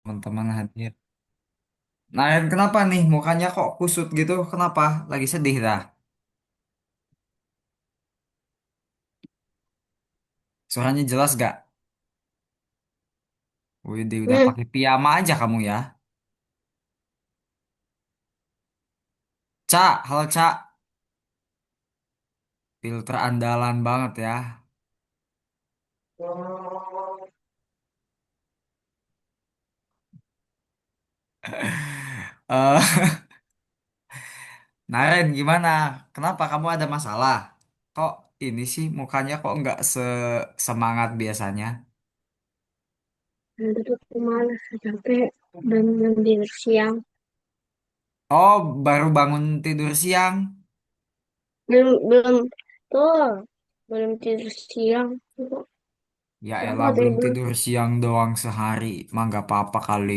Teman-teman hadir. Nah, Ren, kenapa nih mukanya kok kusut gitu? Kenapa? Lagi sedih dah. Suaranya jelas gak? Wih, udah Hmm, pakai piyama aja kamu ya. Cak, halo Cak. Filter andalan banget ya. Eh, nah, Ren, gimana? Kenapa kamu ada masalah? Kok ini sih mukanya kok nggak semangat biasanya? nanti tuh aku malas capek dan tidur siang. Oh, baru bangun tidur siang. Belum belum tuh belum tidur siang. Ya Aku elah, katanya belum belum. tidur siang doang sehari. Mah nggak apa-apa kali.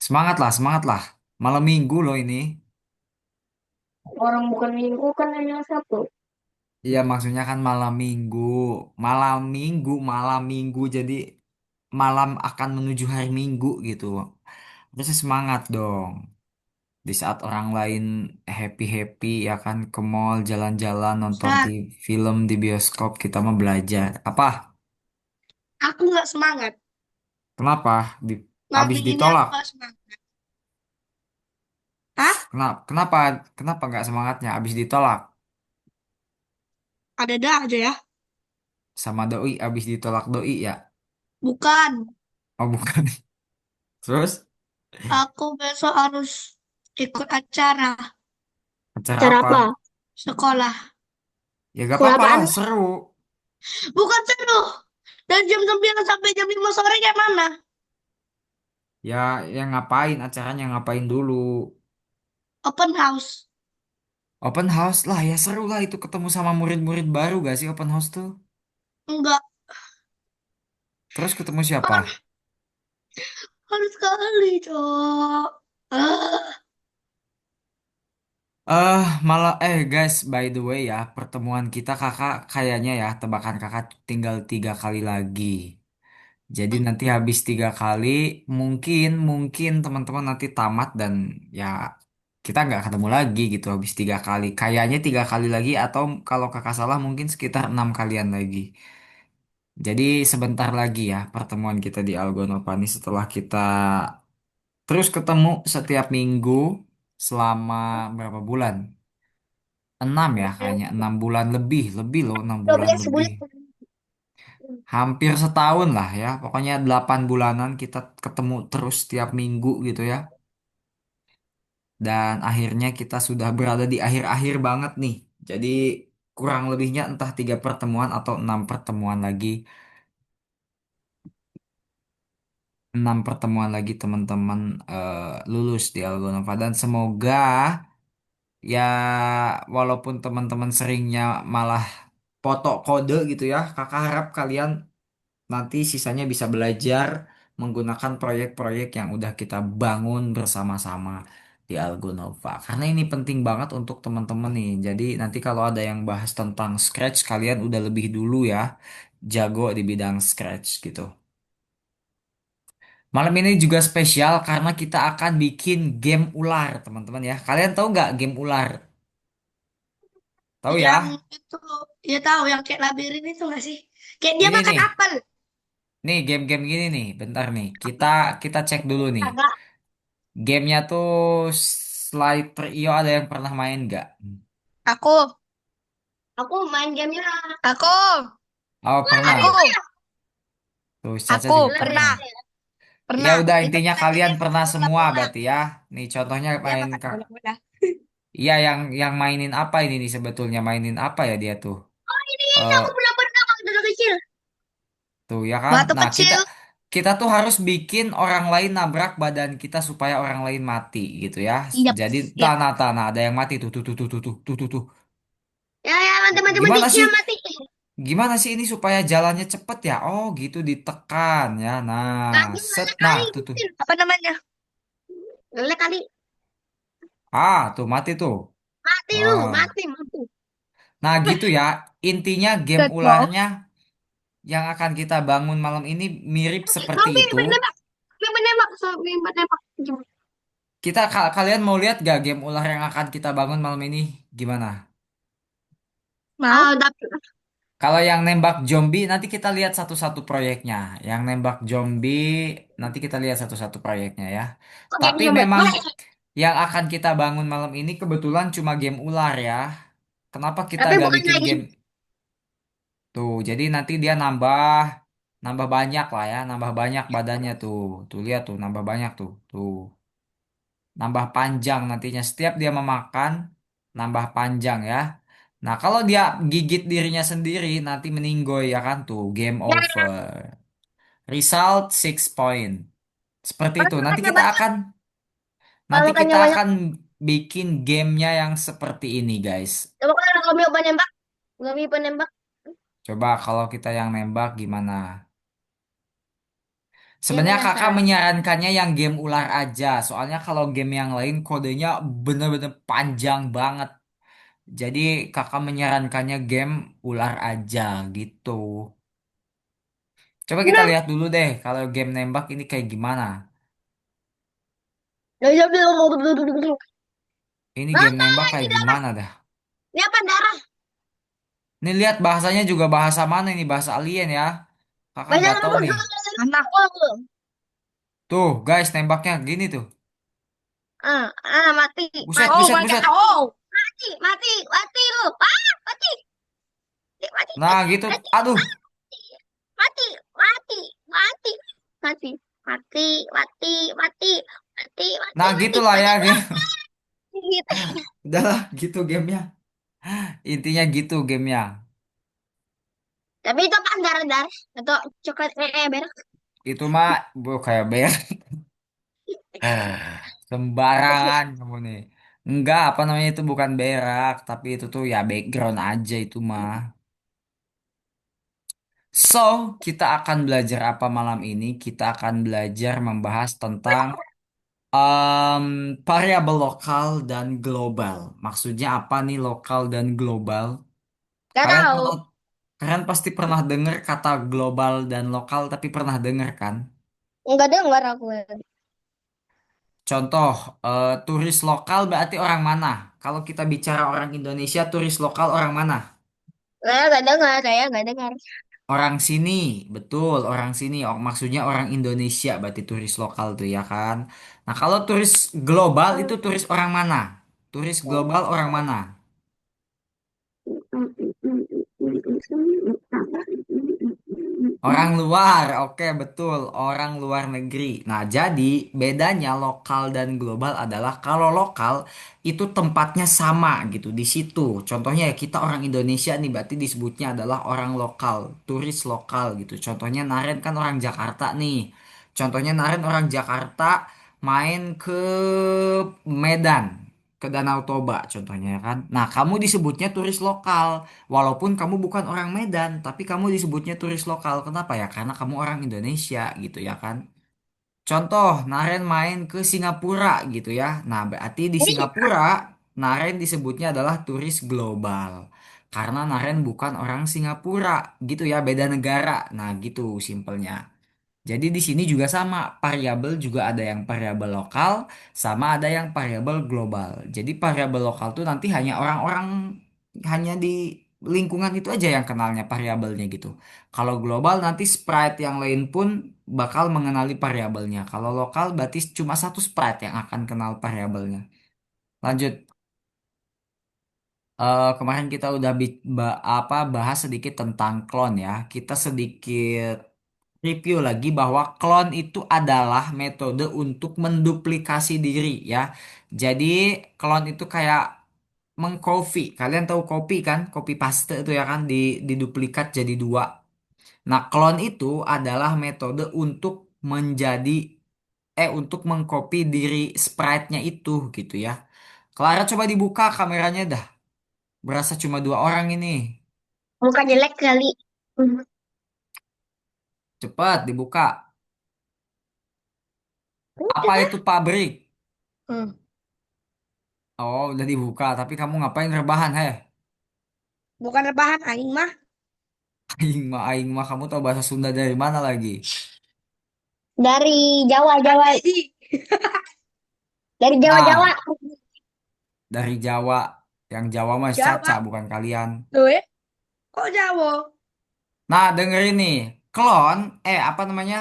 Semangat lah, semangat lah. Malam minggu loh ini. Orang bukan minggu kan hanya Sabtu. Iya, maksudnya kan malam minggu. Malam minggu, malam minggu. Jadi malam akan menuju hari minggu gitu. Harusnya semangat dong. Di saat orang lain happy-happy ya kan ke mall, jalan-jalan, nonton Ustaz, film di bioskop, kita mau belajar. Apa? aku nggak semangat. Kenapa? Habis Nabi ini aku ditolak. nggak semangat. Hah? Kenapa? Kenapa? Kenapa nggak semangatnya? Habis ditolak Ada aja ya? sama doi, habis ditolak doi ya? Bukan. Oh bukan. Terus Aku besok harus ikut acara. acara Acara apa? apa? Sekolah. Ya gak Sekolah apa-apa lah, apaan? seru. Bukan seru. Dan jam 9 sampai jam 5 sore kayak mana? Ya, yang ngapain acaranya ngapain dulu? Open house. Open house lah ya seru lah itu ketemu sama murid-murid baru gak sih open house tuh? Enggak. Terus ketemu siapa? Harus sekali, Cok. Malah guys, by the way ya, pertemuan kita kakak kayaknya ya tebakan kakak tinggal 3 kali lagi. Jadi nanti habis 3 kali, mungkin mungkin teman-teman nanti tamat dan ya kita nggak ketemu lagi gitu habis 3 kali. Kayaknya 3 kali lagi atau kalau kakak salah mungkin sekitar 6 kalian lagi. Jadi sebentar lagi ya pertemuan kita di Algonopani setelah kita terus ketemu setiap minggu selama berapa bulan? 6 ya kayaknya 6 bulan lebih lebih loh 6 bulan 12 lebih. sebulan. Hampir setahun lah ya. Pokoknya 8 bulanan kita ketemu terus tiap minggu gitu ya. Dan akhirnya kita sudah berada di akhir-akhir banget nih. Jadi kurang lebihnya entah 3 pertemuan atau 6 pertemuan lagi. 6 pertemuan lagi teman-teman lulus di Algonova. Dan semoga ya walaupun teman-teman seringnya malah foto kode gitu ya. Kakak harap kalian nanti sisanya bisa belajar menggunakan proyek-proyek yang udah kita bangun bersama-sama di Algonova. Karena ini penting banget untuk teman-teman nih. Jadi nanti kalau ada yang bahas tentang Scratch, kalian udah lebih dulu ya jago di bidang Scratch gitu. Malam ini juga spesial karena kita akan bikin game ular, teman-teman ya. Kalian tahu nggak game ular? Tahu Yang ya? itu, ya tahu yang kayak labirin itu nggak sih? Kayak dia Ini makan nih, apel. nih game-game gini nih. Bentar nih, kita cek dulu nih. Agak. Gamenya tuh Slider IO ada yang pernah main nggak? Aku, aku main gamenya. Aku, Oh aku, pernah. Tuh Caca aku juga pernah, pernah. Ya pernah. udah Itu intinya mainnya kalian yang pernah semua bola-bola. berarti ya. Nih contohnya Dia main makan kak. bola-bola. Iya yang mainin apa ini nih sebetulnya mainin apa ya dia tuh? Oh ini Eh aku pernah pernah waktu dulu kecil. tuh ya kan. Waktu Nah kita kecil. kita tuh harus bikin orang lain nabrak badan kita supaya orang lain mati gitu ya. Iya, Jadi iya. tanah ada yang mati tuh. Ya, ya, Gimana matematiknya sih? mati. Gimana sih ini supaya jalannya cepet ya? Oh gitu ditekan ya. Nah, Nah, set. gimana Nah, kali tuh. kecil? Apa namanya? Ngelek kali. Tuh mati tuh. Mati lu, Oh. mati, mati. Nah gitu ya. Intinya game Gak tahu. ularnya. yang akan kita bangun malam ini mirip seperti Zombie itu. menembak. Zombie menembak. Zombie menembak. Kalian mau lihat gak game ular yang akan kita bangun malam ini? Gimana? Mau? Kalau yang nembak zombie nanti kita lihat satu-satu proyeknya. Yang nembak zombie nanti kita lihat satu-satu proyeknya ya. Kok game Tapi zombie? memang yang akan kita bangun malam ini kebetulan cuma game ular ya. Kenapa kita Tapi gak bukan bikin lagi. game tuh? Jadi nanti dia nambah nambah banyak lah ya, nambah banyak badannya tuh. Tuh lihat tuh nambah banyak tuh. Tuh. Nambah panjang nantinya setiap dia memakan nambah panjang ya. Nah, kalau dia gigit dirinya sendiri nanti meninggoy ya kan tuh game Ya, over. Result 6 point. Seperti kalau itu. makannya banyak. Kalau Nanti makannya kita banyak. akan bikin gamenya yang seperti ini, guys. Coba kalau zombie penembak. Zombie penembak. Coba kalau kita yang nembak gimana? Yang Sebenarnya kakak biasa. menyarankannya yang game ular aja. Soalnya kalau game yang lain kodenya bener-bener panjang banget. Jadi kakak menyarankannya game ular aja gitu. Coba kita Nah, lihat dulu deh kalau game nembak ini kayak gimana. Ini game apa nembak ini kayak darah? gimana dah. Ini apa darah? Ini lihat bahasanya juga bahasa mana ini bahasa alien ya. Kakak Banyak nggak tahu apa? nih. Anak. Tuh guys nembaknya gini tuh. Mati. Buset Mati. buset Mati. buset. Oh, mati. Mati. Mati lu. Mati. Mati. Nah gitu. Mati. Aduh. Mati. Mati. Mati. Mati. Mati. Mati. Mati. Mati. Mati. Nah Mati. gitulah ya Mati. game. Mati. Udahlah gitu gamenya. Intinya gitu gamenya. Tapi itu kan darah-darah atau coklat berak. Itu mah kayak bear. Sembarangan kamu nih. Enggak, apa namanya itu bukan berak, tapi itu tuh ya background aja itu mah. So, kita akan belajar apa malam ini? Kita akan belajar membahas tentang em, variabel lokal dan global. Maksudnya apa nih lokal dan global? Gak Kalian tahu. pernah, kalian pasti pernah dengar kata global dan lokal, tapi pernah dengar kan? Enggak dengar aku. Contoh, turis lokal berarti orang mana? Kalau kita bicara orang Indonesia, turis lokal orang mana? Saya nggak dengar. Saya nggak dengar. Orang sini, betul, orang sini. Oh, maksudnya orang Indonesia berarti turis lokal tuh ya kan? Nah, kalau turis global itu turis orang mana? Turis global orang mana? Orang luar, oke betul, orang luar negeri. Nah, jadi bedanya lokal dan global adalah kalau lokal itu tempatnya sama gitu di situ. Contohnya ya kita orang Indonesia nih berarti disebutnya adalah orang lokal, turis lokal gitu. Contohnya Naren kan orang Jakarta nih. Contohnya Naren orang Jakarta main ke Medan, ke Danau Toba contohnya ya kan. Nah, kamu disebutnya turis lokal. Walaupun kamu bukan orang Medan, tapi kamu disebutnya turis lokal. Kenapa ya? Karena kamu orang Indonesia gitu ya kan. Contoh, Naren main ke Singapura gitu ya. Nah, berarti di Singapura, Naren disebutnya adalah turis global. Karena Naren bukan orang Singapura gitu ya, beda negara. Nah, gitu simpelnya. Jadi di sini juga sama, variabel juga ada yang variabel lokal, sama ada yang variabel global. Jadi variabel lokal tuh nanti hanya orang-orang hanya di lingkungan itu aja yang kenalnya variabelnya gitu. Kalau global nanti sprite yang lain pun bakal mengenali variabelnya. Kalau lokal berarti cuma satu sprite yang akan kenal variabelnya. Lanjut. Kemarin kita udah bahas sedikit tentang clone ya. Kita sedikit review lagi bahwa clone itu adalah metode untuk menduplikasi diri ya. Jadi clone itu kayak mengcopy. Kalian tahu copy kan? Copy paste itu ya kan diduplikat jadi dua. Nah, clone itu adalah metode untuk menjadi untuk mengcopy diri sprite-nya itu gitu ya. Clara coba dibuka kameranya dah. Berasa cuma dua orang ini. Muka jelek kali. Cepat dibuka. Apa Udah. itu pabrik? Hmm. Oh, udah dibuka. Tapi kamu ngapain rebahan, heh? Bukan rebahan aing mah. Aing mah kamu tahu bahasa Sunda dari mana lagi? Dari Jawa, Jawa. Dari Jawa, Jawa. Nah, dari Jawa. Yang Jawa mah Caca Jawa. bukan kalian. Tuh ya. Kok Jawa? Nah, dengerin nih. Klon, apa namanya?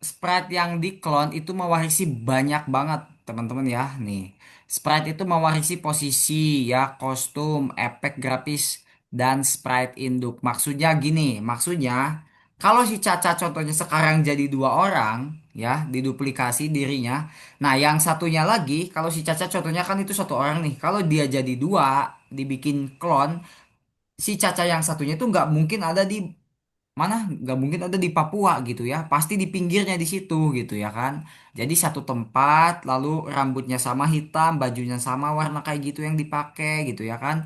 Sprite yang diklon itu mewarisi banyak banget, teman-teman ya. Nih, Sprite itu mewarisi posisi, ya, kostum, efek grafis, dan sprite induk. Maksudnya gini, maksudnya kalau si Caca contohnya sekarang jadi dua orang, ya, diduplikasi dirinya. Nah, yang satunya lagi, kalau si Caca contohnya kan itu satu orang nih. Kalau dia jadi dua, dibikin klon, si Caca yang satunya itu nggak mungkin ada di mana, nggak mungkin ada di Papua gitu ya, pasti di pinggirnya di situ gitu ya kan. Jadi satu tempat, lalu rambutnya sama hitam, bajunya sama warna kayak gitu yang dipakai gitu ya kan.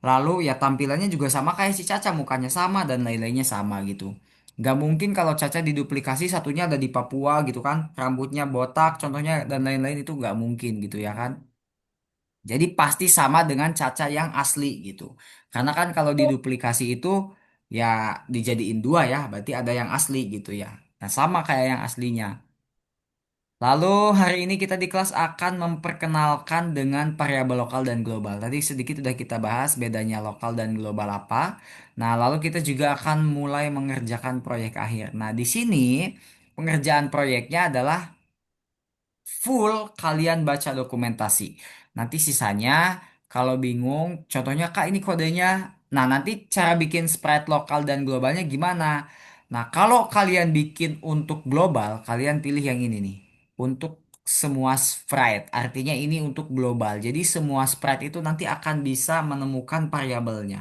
Lalu ya tampilannya juga sama kayak si Caca, mukanya sama dan lain-lainnya sama gitu. Nggak mungkin kalau Caca diduplikasi satunya ada di Papua gitu kan, rambutnya botak contohnya dan lain-lain, itu nggak mungkin gitu ya kan. Jadi pasti sama dengan Caca yang asli gitu. Karena kan kalau diduplikasi itu ya dijadiin dua ya, berarti ada yang asli gitu ya. Nah, sama kayak yang aslinya. Lalu hari ini kita di kelas akan memperkenalkan dengan variabel lokal dan global. Tadi sedikit sudah kita bahas bedanya lokal dan global apa. Nah, lalu kita juga akan mulai mengerjakan proyek akhir. Nah, di sini pengerjaan proyeknya adalah full kalian baca dokumentasi. Nanti sisanya kalau bingung, contohnya Kak ini kodenya. Nah, nanti cara bikin sprite lokal dan globalnya gimana? Nah, kalau kalian bikin untuk global, kalian pilih yang ini nih. Untuk semua sprite, artinya ini untuk global. Jadi semua sprite itu nanti akan bisa menemukan variabelnya.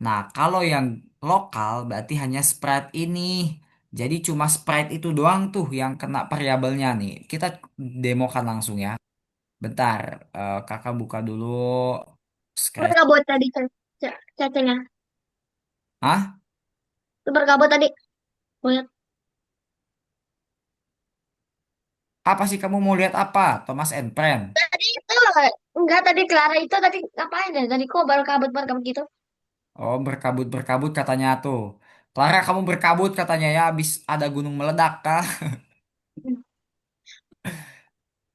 Nah, kalau yang lokal berarti hanya sprite ini. Jadi cuma sprite itu doang tuh yang kena variabelnya nih. Kita demokan langsung ya. Bentar, kakak buka dulu Scratch. Berkabut tadi cacanya. Hah? Berkabut tadi. Lihat. Apa sih kamu mau lihat apa? Thomas and Friend. Tadi itu enggak tadi Clara itu tadi ngapain ya? Tadi kok berkabut gitu. Oh, berkabut-berkabut katanya tuh. Clara, kamu berkabut katanya ya, habis ada gunung meledak kah?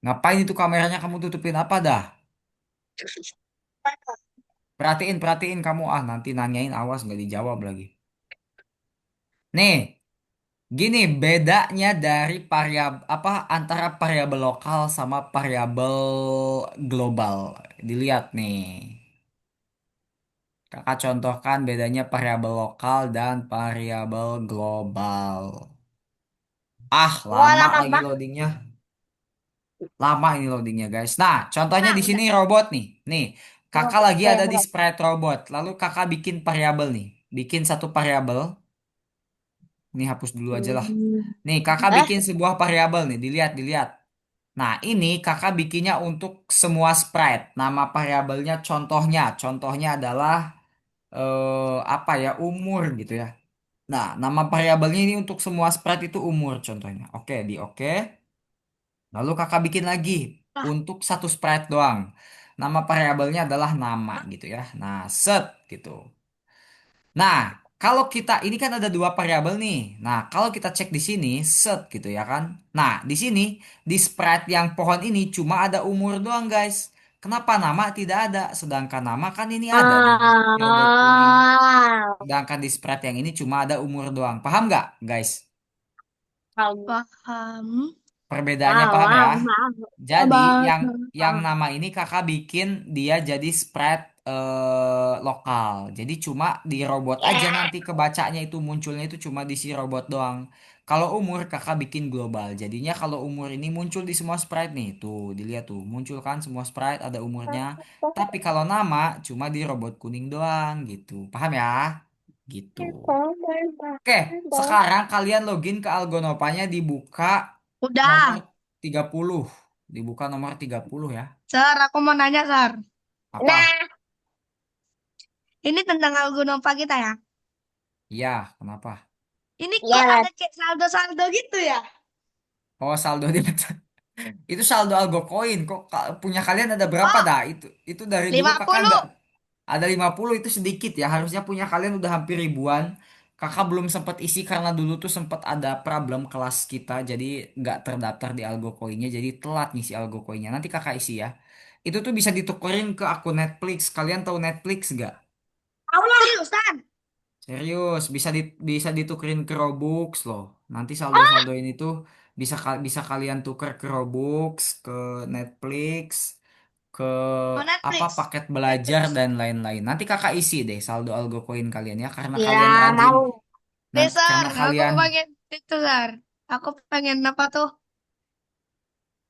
Ngapain itu kameranya kamu tutupin apa dah? Perhatiin, perhatiin kamu. Ah, nanti nanyain awas nggak dijawab lagi. Nih, gini bedanya dari variabel apa antara variabel lokal sama variabel global. Dilihat nih. Kakak contohkan bedanya variabel lokal dan variabel global. Ah, Wah, lama lama lagi banget. loadingnya. Lama ini loadingnya, guys. Nah, contohnya Nah, di udah. sini robot nih. Nih, kakak lagi Oke, ada di berat. sprite robot. Lalu kakak bikin variabel nih. Bikin satu variabel. Ini hapus dulu aja lah. Hmm. Nih, kakak Eh, bikin sebuah variabel nih. Dilihat, dilihat. Nah, ini kakak bikinnya untuk semua sprite. Nama variabelnya contohnya adalah apa ya, umur gitu ya. Nah, nama variabelnya ini untuk semua sprite itu umur contohnya. Oke, di oke. Lalu kakak bikin lagi ah, untuk satu sprite doang. Nama variabelnya adalah nama gitu ya. Nah, set gitu. Nah, kalau kita ini kan ada dua variabel nih. Nah, kalau kita cek di sini set gitu ya kan. Nah, di sini di sprite yang pohon ini cuma ada umur doang, guys. Kenapa nama tidak ada? Sedangkan nama kan ini ada nih di robot kuning. ah, Sedangkan di sprite yang ini cuma ada umur doang. Paham nggak, guys? paham. Perbedaannya paham ya? Paham, paham. Jadi yang Paham. nama ini kakak bikin dia jadi spread lokal. Jadi cuma di robot aja Ya. nanti kebacanya itu munculnya itu cuma di si robot doang. Kalau umur kakak bikin global. Jadinya kalau umur ini muncul di semua sprite nih. Tuh dilihat tuh muncul kan semua sprite ada umurnya. Tapi kalau nama cuma di robot kuning doang gitu. Paham ya? Gitu. Oke, sekarang kalian login ke Algonopanya dibuka nomor Udah. 30. Dibuka nomor 30 ya. Sar, aku mau nanya, Sar. Apa? Ini tentang Algonova kita ya. Iya, kenapa? Ini kok ada kayak saldo-saldo gitu ya? Oh, saldo di itu saldo algo koin. Kok punya kalian ada berapa Oh, dah? Itu dari dulu lima kakak puluh nggak ada 50 itu sedikit ya. Harusnya punya kalian udah hampir ribuan. Kakak belum sempat isi karena dulu tuh sempat ada problem kelas kita, jadi nggak terdaftar di Algo Koinnya, jadi telat ngisi Algo Koinnya. Nanti kakak isi ya. Itu tuh bisa ditukerin ke akun Netflix. Kalian tahu Netflix nggak? Allah. Seriusan? Serius, bisa ditukerin ke Robux loh. Nanti Ah, saldo ini tuh bisa kalian tuker ke Robux, ke Netflix, ke oh apa Netflix. paket belajar Netflix. dan lain-lain. Nanti kakak isi deh saldo Algo Koin kalian ya, karena Ya, kalian rajin. mau. Nanti Besar, karena aku kalian pengen itu, Sar. Aku pengen apa tuh?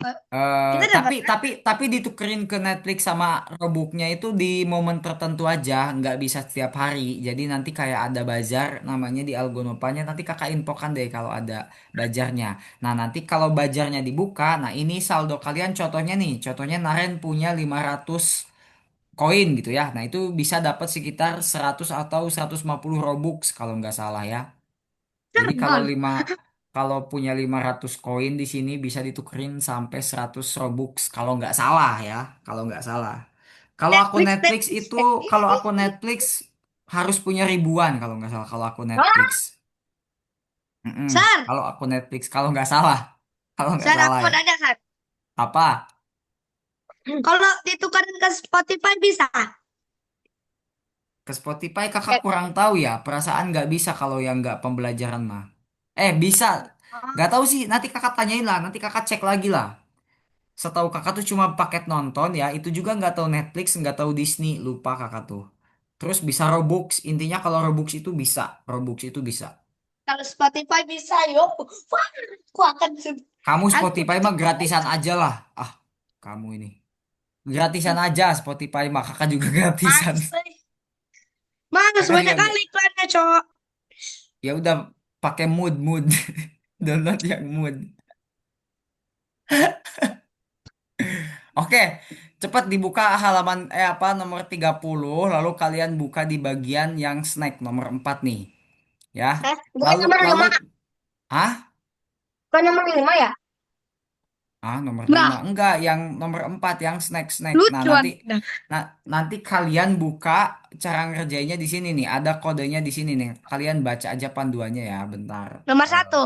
Eh, eh Kita tapi dapat tapi apa? tapi ditukerin ke Netflix sama Robuknya itu di momen tertentu aja, nggak bisa setiap hari. Jadi nanti kayak ada bazar namanya di Algonopanya. Nanti kakak infokan deh kalau ada bazarnya. Nah nanti kalau bazarnya dibuka, nah ini saldo kalian contohnya nih, contohnya Naren punya 500 koin gitu ya. Nah itu bisa dapat sekitar 100 atau 150 Robux kalau nggak salah ya. Jadi Beneran. kalau punya 500 koin di sini bisa ditukerin sampai 100 Robux kalau nggak salah ya, kalau nggak salah. Kalau akun Netflix, Netflix Netflix, itu Netflix. kalau akun Netflix harus punya ribuan kalau nggak salah kalau akun Netflix. Ah, Mm-mm. Sar, Kalau akun Netflix kalau nggak salah, kalau nggak Sar, aku salah mau ya. nanya, Sar. Apa? Kalau ditukarin ke Spotify bisa? Ke Spotify kakak Eh, kurang tahu ya. Perasaan nggak bisa kalau yang nggak pembelajaran mah. Bisa. Nggak tahu sih. Nanti kakak tanyain lah. Nanti kakak cek lagi lah. Setahu kakak tuh cuma paket nonton ya. Itu juga nggak tahu Netflix, nggak tahu Disney. Lupa kakak tuh. Terus bisa Robux. Intinya kalau Robux itu bisa. Robux itu bisa. kalau Spotify bisa, yuk. Wah, aku akan Kamu aku Spotify mah gratisan aja lah. Ah, kamu ini. Gratisan aja Spotify mah. Kakak juga gratisan. Males, Males Kakak juga banyak kali iklannya, Cok. ya udah pakai mood. Download yang mood. Oke, cepat dibuka halaman apa nomor 30 lalu kalian buka di bagian yang snack nomor 4 nih, ya. Bukan Lalu nomor lalu 5. ah? Bukan nomor 5 ya? Nomor 5. Nah, Enggak, yang nomor 4 yang snack-snack. Nah, lucuan. Nah, nanti kalian buka cara ngerjainnya di sini nih. Ada kodenya di sini nih. Kalian baca aja panduannya ya, bentar. nomor Eh, 1.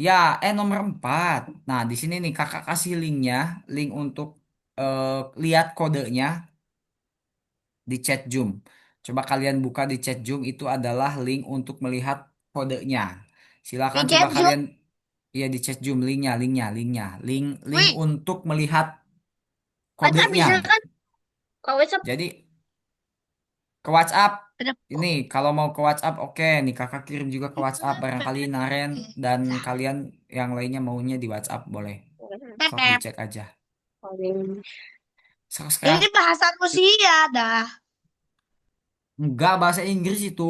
ya, nomor 4. Nah, di sini nih Kakak kasih linknya, link untuk eh, lihat kodenya di chat Zoom. Coba kalian buka di chat Zoom itu adalah link untuk melihat kodenya. Silakan coba Weekend Zoom. kalian ya di chat Zoom linknya, link Wih, untuk melihat WhatsApp kodenya bisa kan? gitu. Kalau WhatsApp Jadi ke WhatsApp ada. ini kalau mau ke WhatsApp oke nih kakak kirim juga ke WhatsApp barangkali Naren dan kalian yang lainnya maunya di WhatsApp boleh. Sok dicek aja. Ini Sekarang bahasa Rusia dah. enggak bahasa Inggris itu.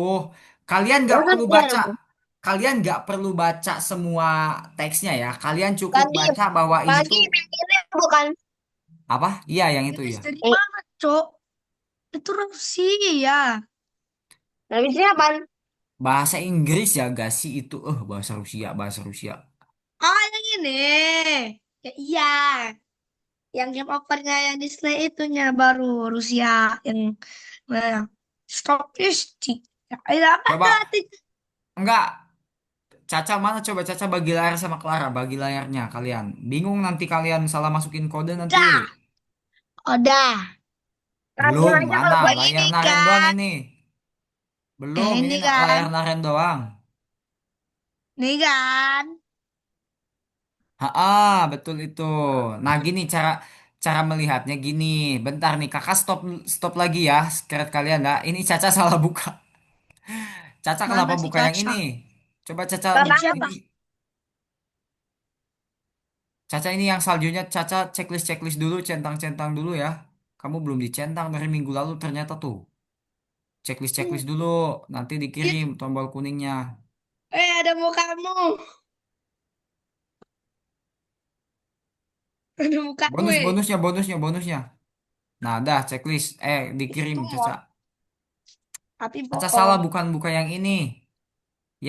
Kalian nggak Bahasa perlu baca. Jerman. Kalian nggak perlu baca semua teksnya ya. Kalian cukup Ganti, baca bahwa ini lagi tuh ini bukan. apa? Iya yang itu Ini ya. dari mana, Cok? Itu Rusia. Dari apa? Bahasa Inggris ya gak sih itu? Bahasa Rusia, bahasa Rusia. Oh, yang ini. Ya, iya. Yang game overnya yang Disney itunya baru Rusia yang nah, Stop Isti. Ya, apa Coba hati? enggak. Caca mana coba Caca bagi layar sama Clara, bagi layarnya kalian. Bingung nanti kalian salah masukin kode nanti. Dah, udah. Langsung Belum, aja mana? kalau Layar begini Naren doang kan. ini. Belum, ini Ini kan. layar Naren doang. Nih kan. Betul itu. Nah, gini cara cara melihatnya gini. Bentar nih, Kakak stop stop lagi ya. Sekret kalian dah. Ini Caca salah buka. Caca kenapa Mana si buka yang ini? Caca? Coba Caca Bapak siapa? ini Caca ini yang saljunya Caca checklist dulu, centang-centang dulu ya. Kamu belum dicentang dari minggu lalu ternyata tuh. Checklist dulu, nanti dikirim Itu. tombol kuningnya. Ada mukamu. Ada mukamu, Bonusnya. Nah, dah checklist. Dikirim Itu Caca. mau. Tapi Caca salah bohong. bukan buka yang ini.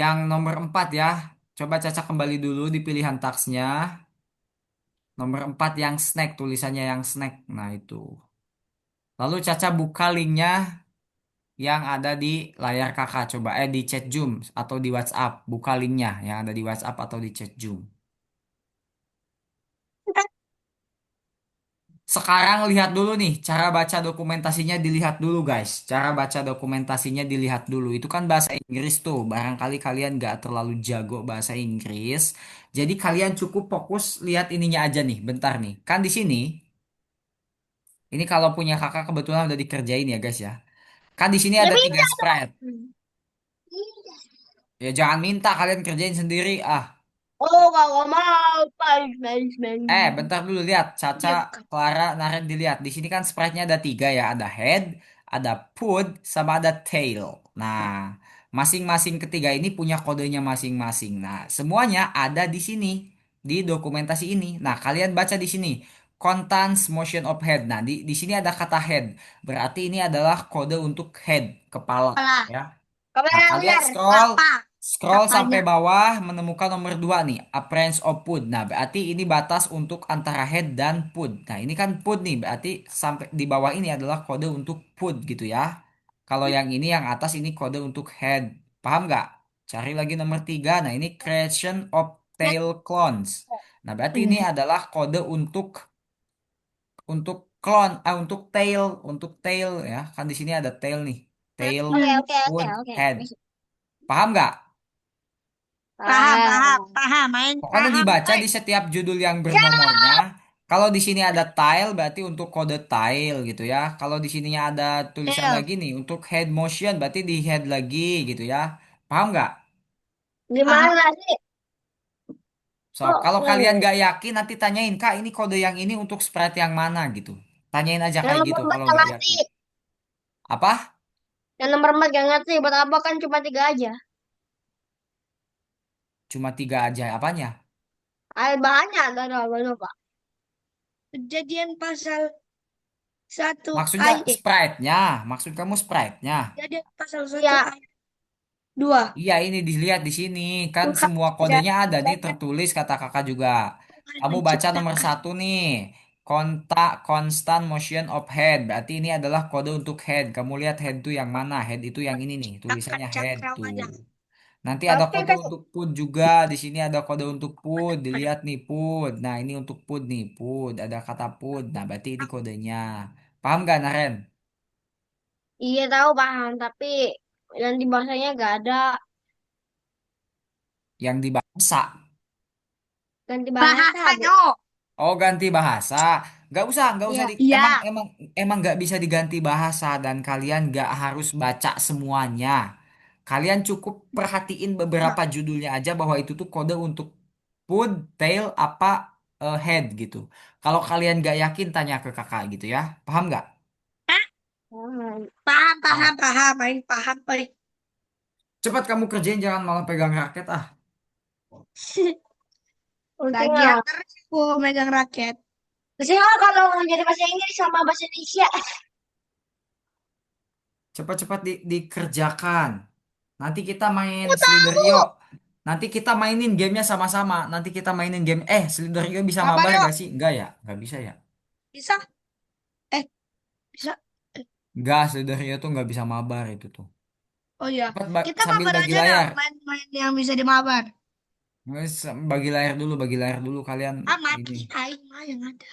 Yang nomor 4 ya. Coba Caca kembali dulu di pilihan taksnya. Nomor 4 yang snack, tulisannya yang snack. Nah, itu. Lalu Caca buka linknya yang ada di layar kakak. Coba di chat Zoom atau di WhatsApp. Buka linknya yang ada di WhatsApp atau di chat Zoom. Sekarang lihat dulu nih, cara baca dokumentasinya dilihat dulu guys. Cara baca dokumentasinya dilihat dulu. Itu kan bahasa Inggris tuh. Barangkali kalian nggak terlalu jago bahasa Inggris. Jadi kalian cukup fokus lihat ininya aja nih. Bentar nih. Kan di sini, ini kalau punya kakak kebetulan udah dikerjain ya guys ya. Kan di sini Ya ada tiga minta dong. sprite. Ya jangan minta kalian kerjain sendiri. Ah, Oh, kalau mau. Baik, baik, baik. bentar dulu lihat. Caca, Dia bukan. Clara, Naren dilihat. Di sini kan sprite-nya ada tiga ya. Ada head, ada foot, sama ada tail. Nah, masing-masing ketiga ini punya kodenya masing-masing. Nah, semuanya ada di sini. Di dokumentasi ini. Nah, kalian baca di sini. Contains motion of head. Nah, di sini ada kata head. Berarti ini adalah kode untuk head, kepala. Apalah. Ya. Kamu Nah, yang kalian benar. scroll Apa? scroll sampai Apanya? bawah menemukan nomor 2 nih, appearance of food. Nah, berarti ini batas untuk antara head dan food. Nah, ini kan food nih, berarti sampai di bawah ini adalah kode untuk food gitu ya. Kalau yang ini yang atas ini kode untuk head. Paham nggak? Cari lagi nomor 3. Nah, ini creation of Ya. tail clones. Nah, berarti ini Hmm. adalah kode untuk clone, untuk tail ya. Kan di sini ada tail nih. Tail, Oke, oke, oke, foot, oke. head. Paham nggak? Paham, paham, Ah, paham, main Pokoknya paham, dibaca main. di setiap judul yang bernomornya. Jawab. Kalau di sini ada tile berarti untuk kode tile gitu ya. Kalau di sininya ada tulisan Ayo, lagi nih untuk head motion berarti di head lagi gitu ya. Paham nggak? paham. gimana sih? So, Kok kalau kalian ini? nggak yakin nanti tanyain Kak ini kode yang ini untuk sprite yang mana gitu. Tanyain aja Yang kayak nomor gitu empat kalau gak nggak ngerti. yakin. Apa? Yang nomor 4 gak ngerti. Buat apa kan cuma 3 aja. Cuma tiga aja apanya? Bahannya ada Pak. Kejadian pasal satu Maksudnya ayat. sprite-nya, maksud kamu sprite-nya. Kejadian pasal satu Ya, ayat 2. Iya, ini dilihat di sini. Kan Tuhan semua kodenya ada nih menciptakan, tertulis kata kakak juga. Tuhan Kamu baca nomor menciptakan. 1 nih. Kontak constant motion of head. Berarti ini adalah kode untuk head. Kamu lihat head itu yang mana? Head itu yang ini nih. Menciptakan Tulisannya head tuh. cakrawala. Nanti ada oke kode kan. untuk put juga. Di sini ada kode untuk put. Dilihat nih put. Nah, ini untuk put nih. Put. Ada kata put. Nah, berarti ini kodenya. Paham gak, Naren? Iya tahu paham, tapi yang di bahasanya gak ada. Yang di bahasa. Ganti bahasa, Bahasa Bu. no. Oh, ganti bahasa. Nggak usah Iya. emang Iya. emang emang nggak bisa diganti bahasa dan kalian nggak harus baca semuanya. Kalian cukup perhatiin beberapa judulnya aja bahwa itu tuh kode untuk food, tail, apa head gitu. Kalau kalian nggak yakin tanya ke kakak gitu ya. Paham nggak? Hah? Hmm. Paham, paham, Paham. paham, main paham, main. Cepat kamu kerjain jangan malah pegang raket ah. Untung Lagi lah. terus aku megang raket. Biasanya kalau jadi bahasa Inggris sama bahasa Indonesia. Cepat-cepat dikerjakan. Nanti kita main Aku Sliderio. tahu. Nanti kita mainin gamenya sama-sama. Nanti kita mainin game. Sliderio bisa Apa mabar yuk? gak sih? Enggak ya? Enggak bisa ya? Bisa? Eh, bisa. Eh, Enggak, Sliderio tuh nggak bisa mabar itu tuh. oh iya. Cepat Kita sambil mabar bagi aja dah. layar. Main-main yang bisa dimabar. Nges, bagi layar dulu kalian Ah, ini. mati. Aing mah yang ada.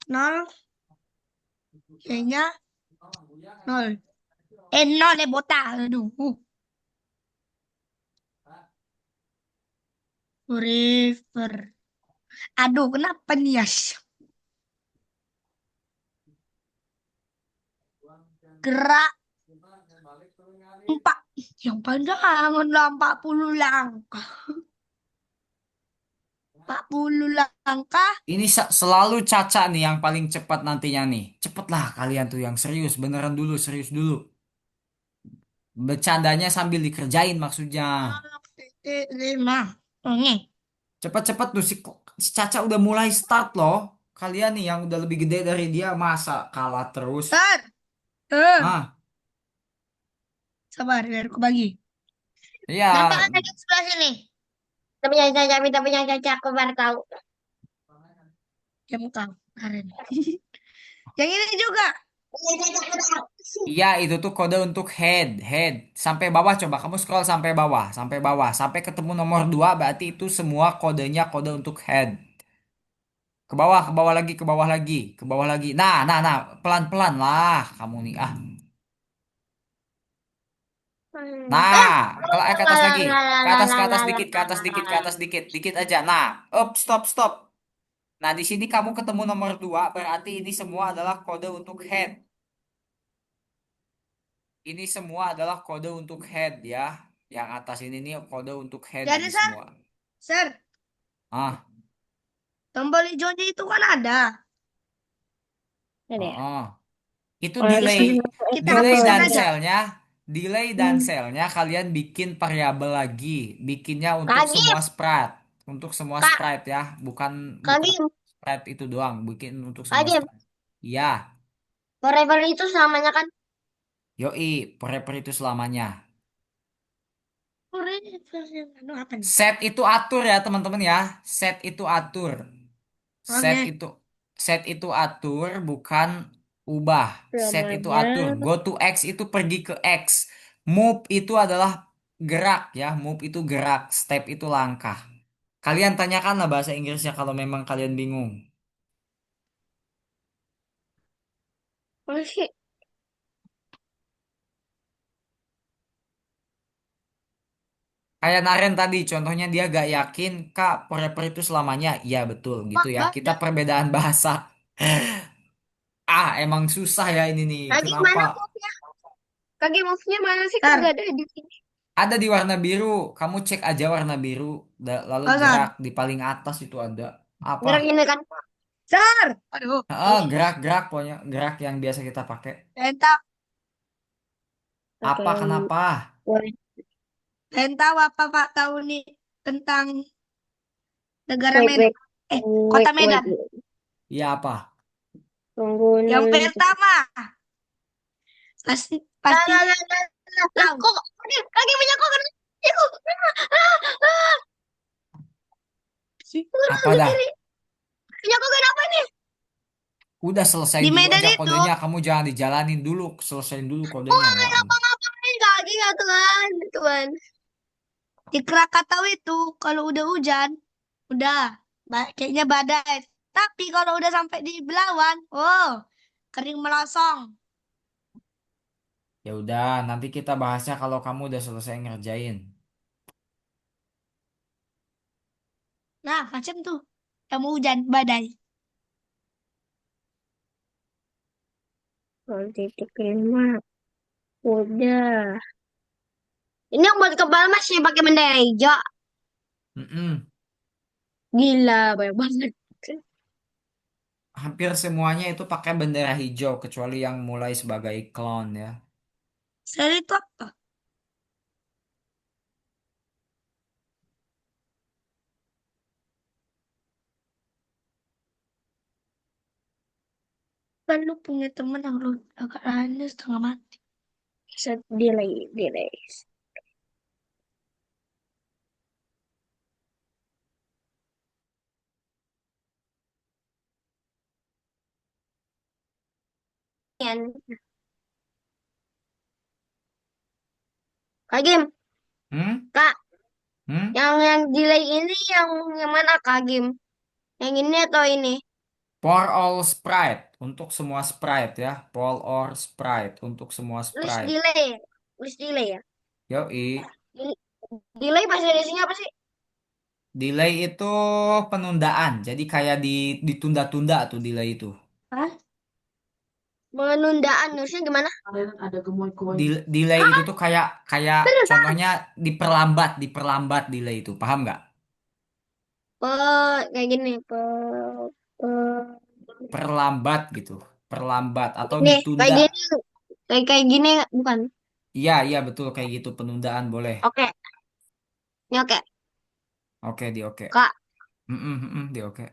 Nol. Kayaknya nol. Nol ya botak. Aduh. Forever. Aduh, kenapa nih ya? Gerak empat. Yang panjang udah 40 langkah. 40 langkah. Ini selalu Caca nih yang paling cepat nantinya nih. Cepetlah kalian tuh yang serius. Beneran dulu, serius dulu. Bercandanya sambil dikerjain maksudnya. Titik lima. Oke. Cepat-cepat tuh si Caca udah mulai start loh. Kalian nih yang udah lebih gede dari dia masa kalah terus. Ter. Ter. Ah, Sabar, biar aku bagi. Nampak ya. kan lagi sebelah sini? Tapi yang caca aku baru tahu. Kamu tahu. Karen. Yang ini juga. Iya, itu tuh kode untuk head, head. Sampai bawah coba kamu scroll sampai bawah, sampai bawah, sampai ketemu nomor 2 berarti itu semua kodenya kode untuk head. Ke bawah lagi, ke bawah lagi, ke bawah lagi. Nah, nah, nah, pelan-pelan lah kamu nih. Ah. Nah, ke atas lagi. Ke atas dikit, ke atas dikit, ke atas dikit, dikit aja. Nah, up, stop, stop. Nah, di sini kamu ketemu nomor 2 berarti ini semua adalah kode untuk head. Ini semua adalah kode untuk head ya. Yang atas ini nih kode untuk head Jadi, ini Sir, semua. Sir, Ah, tombol hijaunya itu kan ada. Ini oh, ya. oh. Itu Kalau delay, Kita delay hapuskan dan aja. selnya, delay dan Hmm. selnya kalian bikin variabel lagi, bikinnya untuk Kak Gim, semua sprite, untuk semua Kak, sprite ya, bukan Kak bukan Gim, sprite itu doang, bikin untuk Kak semua Gim. sprite. Iya, Forever itu samanya kan? yoi, forever itu selamanya. Anu apa nih? Set itu atur ya teman-teman ya, set itu atur, set Oke. itu set itu atur, bukan ubah. Set itu Selamanya. atur. Go to X itu pergi ke X. Move itu adalah gerak ya. Move itu gerak. Step itu langkah. Kalian tanyakanlah bahasa Inggrisnya kalau memang kalian bingung. Apa sih? Kayak Naren tadi, contohnya dia gak yakin, Kak, forever itu selamanya. Iya betul gitu Mak, ya. Kita bada. perbedaan bahasa. Ah, emang susah ya ini nih. Kak Gim Kenapa? mana move-nya? Kak Gim move-nya mana sih? Kan Sir, gak ada di sini. Ada di warna biru. Kamu cek aja warna biru. Lalu oh, gerak Sir. di paling atas itu ada. Apa? Gerak ini kan? Sir. Aduh. Gerak-gerak pokoknya gerak yang biasa kita pakai. Entah, Oke. Apa kenapa? Wait, entah apa Pak tahu nih tentang negara wait, Medan. wait. Kota Wait, wait, Medan. wait. Iya apa? Tunggu Yang nih. pertama, pasti Lah, pasti lah, lah, lah, lah, lah. tahu. Kok, Kak Gim punya kok kenapa? Aku, aku kenapa Apa ke dah? kiri? Punya kok kenapa nih? Udah selesai Di dulu Medan aja itu, kodenya. Kamu jangan dijalanin dulu. Selesaiin dulu Kok kodenya ya nggak ampun. ngapa-ngapain Kak Gim ya Tuhan? Tuhan. di Krakatau itu, kalau udah hujan, udah, kayaknya badai. Tapi kalau udah sampai di Belawan, oh, kering melosong. Ya udah, nanti kita bahasnya kalau kamu udah selesai ngerjain. Nah, macam tuh. Kamu hujan, badai. Oh, titik lima. Udah. Ini yang buat kepala masih pakai bendera hijau. Mm-mm. Gila, banyak banget. Hampir semuanya itu pakai bendera hijau kecuali yang mulai sebagai clown ya. Sel itu apa? Kan lu punya temen yang lu agak aneh setengah mati. Set delay, delay. Yan. Kak Gim, Hmm? Kak, Hmm? yang delay ini yang mana Kak Gim? Yang ini atau ini? For all sprite untuk semua sprite ya. For all sprite untuk semua List sprite. delay. List delay ya? Yoi. Del- Delay bahasa Indonesia apa sih? Delay itu penundaan. Jadi kayak ditunda-tunda tuh delay itu. Hah? Penundaan nulisnya gimana? Delay itu Hah? tuh kayak kayak Beneran? contohnya diperlambat, diperlambat delay itu. Paham nggak? Kayak gini. Pe, Perlambat gitu. Perlambat atau nih, kayak ditunda. gini. Kayak gini bukan? Iya, iya betul kayak gitu penundaan boleh. Oke, ini oke. Oke, di oke. Kak, Di oke.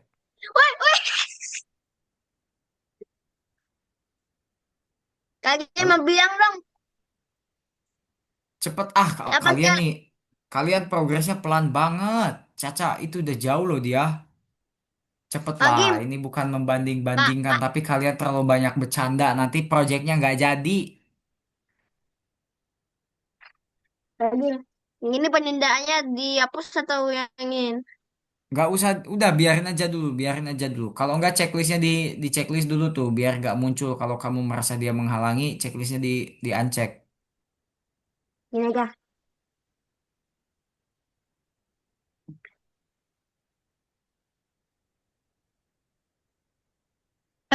woi, woi. Kak Gim mau Halo. bilang dong. Cepet Apa kalian Kak? nih. Kalian progresnya pelan banget. Caca itu udah jauh loh dia. Cepetlah, Lagi, ini bukan Kak, membanding-bandingkan, tapi kalian terlalu banyak bercanda, nanti proyeknya nggak jadi. lagi. Ini penundaannya dihapus atau yang ingin? Nggak usah, udah biarin aja dulu, biarin aja dulu. Kalau nggak checklistnya di checklist dulu tuh, biar nggak muncul kalau kamu merasa dia menghalangi, checklistnya di uncheck. Ini aja.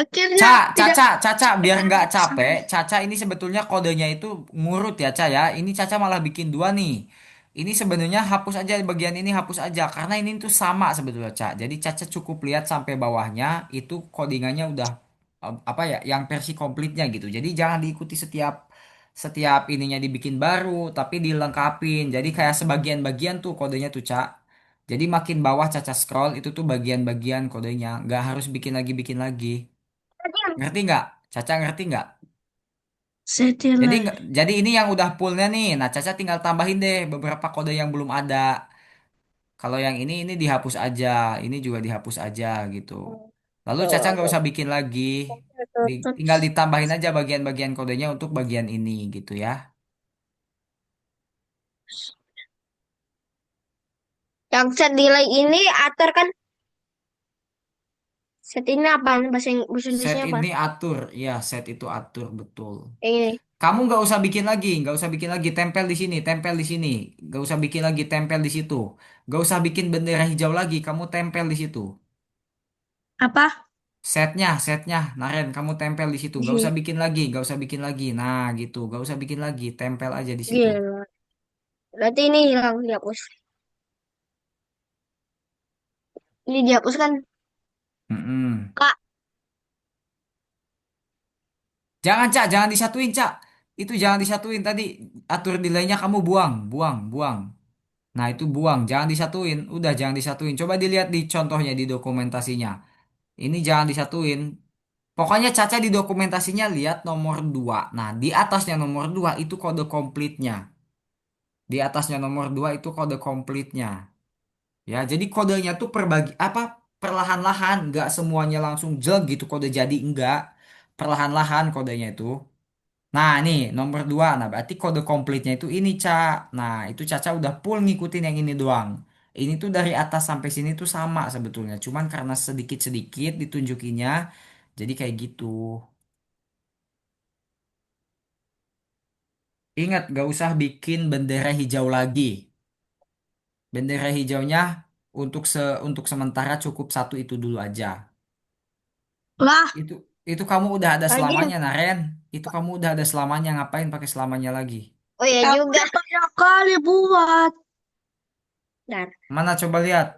Akhirnya tidak Caca, biar sampai nggak capek, sampai Caca ini sebetulnya kodenya itu ngurut ya, Ca ya. Ini Caca malah bikin dua nih. Ini sebenarnya hapus aja bagian ini, hapus aja karena ini tuh sama sebetulnya, Ca. Jadi Caca cukup lihat sampai bawahnya itu codingannya udah apa ya, yang versi komplitnya gitu. Jadi jangan diikuti setiap setiap ininya dibikin baru, tapi dilengkapin. Jadi kayak sebagian-bagian tuh kodenya tuh, Ca. Jadi makin bawah Caca scroll itu tuh bagian-bagian kodenya, nggak harus bikin lagi. Lagi. Ngerti nggak? Caca ngerti nggak? Jadi setelah jadi ini yang udah fullnya nih. Nah, Caca tinggal tambahin deh beberapa kode yang belum ada. Kalau yang ini dihapus aja, ini juga dihapus aja gitu. Lalu Caca nggak usah bikin lagi. Tinggal ditambahin aja bagian-bagian kodenya untuk bagian ini gitu ya. Yang set delay ini atur kan? Set ini apa? Bahasa Set Inggrisnya apa? ini atur, ya set itu atur betul. Yang ini. Kamu nggak usah bikin lagi, nggak usah bikin lagi. Tempel di sini, tempel di sini. Nggak usah bikin lagi, tempel di situ. Nggak usah bikin bendera hijau lagi, kamu tempel di situ. apa Setnya, Naren, kamu tempel di situ. Di Gak sini. usah bikin lagi, gak usah bikin lagi. Nah, gitu. Gak usah bikin lagi, tempel aja di situ. Gila. Berarti ini hilang dihapus. Ini dihapus kan? Mm-mm. Kak, Jangan, Cak, jangan disatuin, Cak. Itu jangan disatuin tadi. Atur delaynya kamu buang, buang, buang. Nah, itu buang, jangan disatuin. Udah, jangan disatuin. Coba dilihat di contohnya di dokumentasinya. Ini jangan disatuin. Pokoknya Caca di dokumentasinya lihat nomor 2. Nah, di atasnya nomor 2 itu kode komplitnya. Di atasnya nomor 2 itu kode komplitnya. Ya, jadi kodenya tuh perbagi apa perlahan-lahan, nggak semuanya langsung jeg gitu kode jadi enggak. Perlahan-lahan kodenya itu. Nah, nih nomor 2. Nah, berarti kode komplitnya itu ini, Ca. Nah, itu Caca udah full ngikutin yang ini doang. Ini tuh dari atas sampai sini tuh sama sebetulnya. Cuman karena sedikit-sedikit ditunjukinnya, jadi kayak gitu. Ingat, gak usah bikin bendera hijau lagi. Bendera hijaunya untuk sementara cukup satu itu dulu aja. lah Itu itu kamu udah ada lagi. selamanya, Naren. Itu kamu udah ada selamanya, ngapain pakai selamanya lagi? Oh ya ya juga. udah banyak kali buat Dan Mana coba lihat?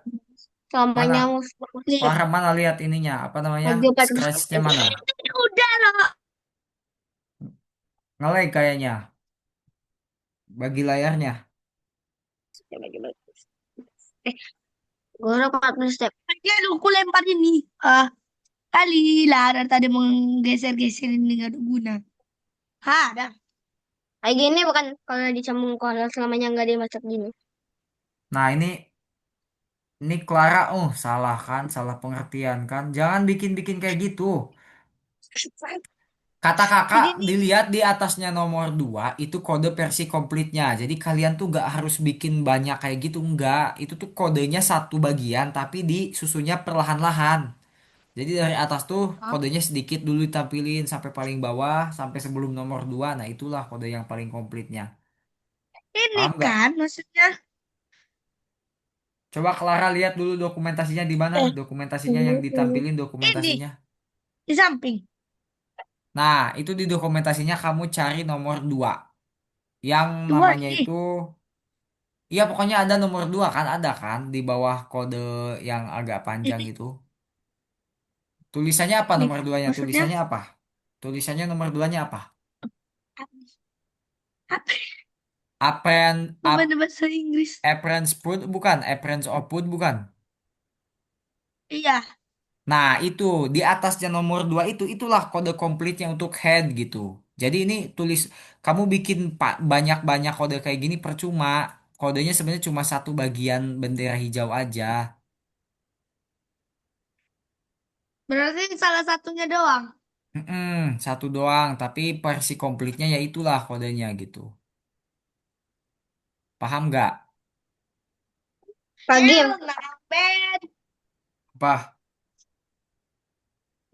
selamanya Mana nih. Farah mana lihat ininya? Apa namanya? Lagi 14 Scratch-nya mana? udah loh Ngelag kayaknya. Bagi layarnya. Eh, gue udah 14 step. aja aku lempar ini kali lah dari tadi menggeser-geser ini nggak ada guna ada Kayak gini bukan kalau dicambung kalau selamanya nggak dimasak gini. Nah, ini Clara, oh salah kan, salah pengertian kan. Jangan bikin-bikin kayak gitu. Kata kakak, jadi nih dilihat di atasnya nomor 2 itu kode versi komplitnya. Jadi kalian tuh gak harus bikin banyak kayak gitu, enggak. Itu tuh kodenya satu bagian, tapi disusunnya perlahan-lahan. Jadi dari atas tuh ah, kodenya sedikit dulu ditampilin sampai paling bawah, sampai sebelum nomor 2. Nah itulah kode yang paling komplitnya. ini Paham kan gak? maksudnya Coba Clara lihat dulu dokumentasinya di mana? Eh, Dokumentasinya yang ditampilin ini dokumentasinya. di samping Nah, itu di dokumentasinya kamu cari nomor 2. Yang dua namanya ini itu iya pokoknya ada nomor 2 kan ada kan di bawah kode yang agak panjang ini itu. Tulisannya apa ini nomor duanya? maksudnya Tulisannya apa? Tulisannya nomor duanya apa? apa Apprent, bukan bahasa Inggris apprentice food bukan? Apprentice of food bukan? iya Nah itu di atasnya nomor 2 itu itulah kode komplitnya untuk head gitu. Jadi ini tulis kamu bikin banyak-banyak kode kayak gini percuma. Kodenya sebenarnya cuma satu bagian bendera hijau aja. Berarti salah satunya doang. Satu doang, tapi versi komplitnya ya itulah kodenya gitu. Paham nggak? Pak Game, Nah, Ben. Apa?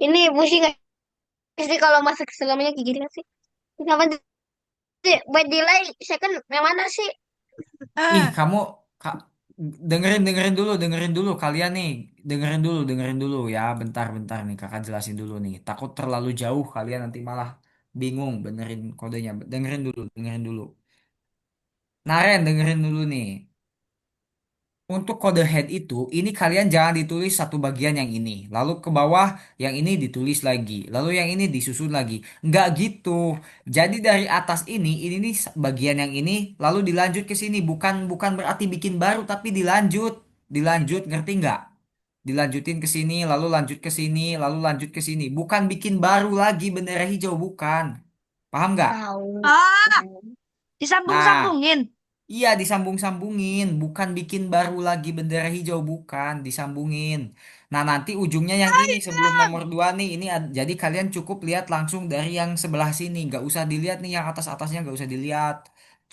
ini pusing gak sih kalau masuk selamanya kayak gini kan sih? Kenapa sih? Buat delay, second yang mana sih? Ih, Ah, kamu Kak, dengerin dulu kalian nih, dengerin dulu ya, bentar nih kakak jelasin dulu nih. Takut terlalu jauh kalian nanti malah bingung benerin kodenya. Dengerin dulu. Naren, dengerin dulu nih. Untuk kode head itu, ini kalian jangan ditulis satu bagian yang ini. Lalu ke bawah, yang ini ditulis lagi. Lalu yang ini disusun lagi. Nggak gitu. Jadi dari atas ini nih bagian yang ini, lalu dilanjut ke sini. Bukan berarti bikin baru, tapi dilanjut. Dilanjut, ngerti nggak? Dilanjutin ke sini, lalu lanjut ke sini, lalu lanjut ke sini. Bukan bikin baru lagi bendera hijau, bukan. Paham nggak? Tahu. ah, Nah. disambung-sambungin. Iya, disambung-sambungin, bukan bikin baru lagi bendera hijau, bukan disambungin. Nah, nanti ujungnya yang ini sebelum nomor 2 nih, jadi kalian cukup lihat langsung dari yang sebelah sini, nggak usah dilihat nih yang atas-atasnya nggak usah dilihat,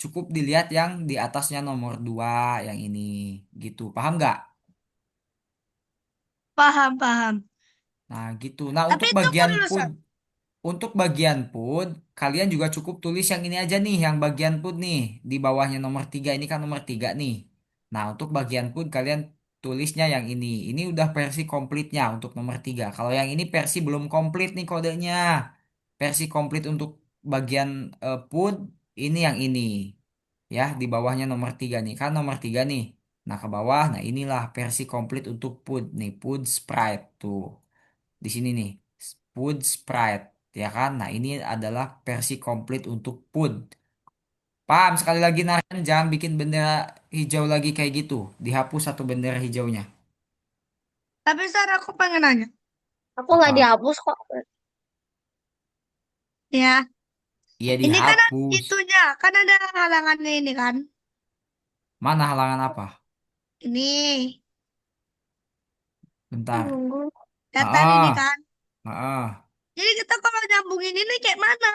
cukup dilihat yang di atasnya nomor 2 yang ini, gitu. Paham nggak? Paham, paham. Nah, gitu. Nah, Tapi tunggu dulu, Sat. untuk bagian put, kalian juga cukup tulis yang ini aja nih, yang bagian put nih, di bawahnya nomor 3 ini kan nomor 3 nih. Nah, untuk bagian put kalian tulisnya yang ini. Ini udah versi komplitnya untuk nomor 3. Kalau yang ini versi belum komplit nih kodenya. Versi komplit untuk bagian put, ini yang ini. Ya, di bawahnya nomor 3 nih, kan nomor 3 nih. Nah, ke bawah, nah inilah versi komplit untuk put nih, put sprite tuh di sini nih Pud Sprite ya kan. Nah ini adalah versi komplit untuk Pud. Paham sekali lagi Naren, jangan bikin bendera hijau lagi kayak gitu, dihapus satu bendera hijaunya. Tapi Sat, aku pengen nanya. Aku nggak Apa? dihapus kok. Ya, Iya ini kan dihapus. itunya. Kan ada halangannya ini kan. Mana halangan apa? Ini. Bentar. Datar ini Ah, kan. ah. Jadi kita kalau nyambungin ini kayak mana?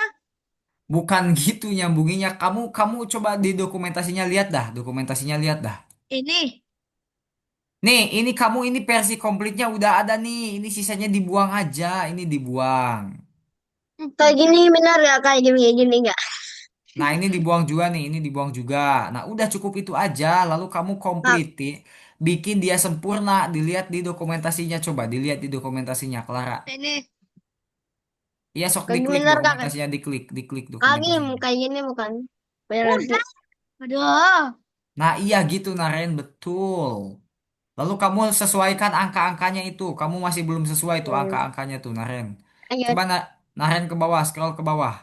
Bukan gitu nyambunginya. Kamu coba di dokumentasinya lihat dah, dokumentasinya lihat dah. Ini. Nih, ini versi komplitnya udah ada nih. Ini sisanya dibuang aja, ini dibuang. Kayak gini benar ya kayak gini nggak? Nah, ini dibuang juga nih, ini dibuang juga. Nah, udah cukup itu aja. Lalu kamu Nah, complete, bikin dia sempurna. Dilihat di dokumentasinya, coba dilihat di dokumentasinya, Clara. Ini. Iya, sok kayak diklik benar kak. dokumentasinya, diklik Kaki dokumentasinya. kayak gini bukan? Benar sih. Udah. Aduh. Nah, iya gitu, Naren, betul. Lalu kamu sesuaikan angka-angkanya itu. Kamu masih belum sesuai tuh Hmm. angka-angkanya tuh, Naren. Ayo, Coba Naren ke bawah, scroll ke bawah.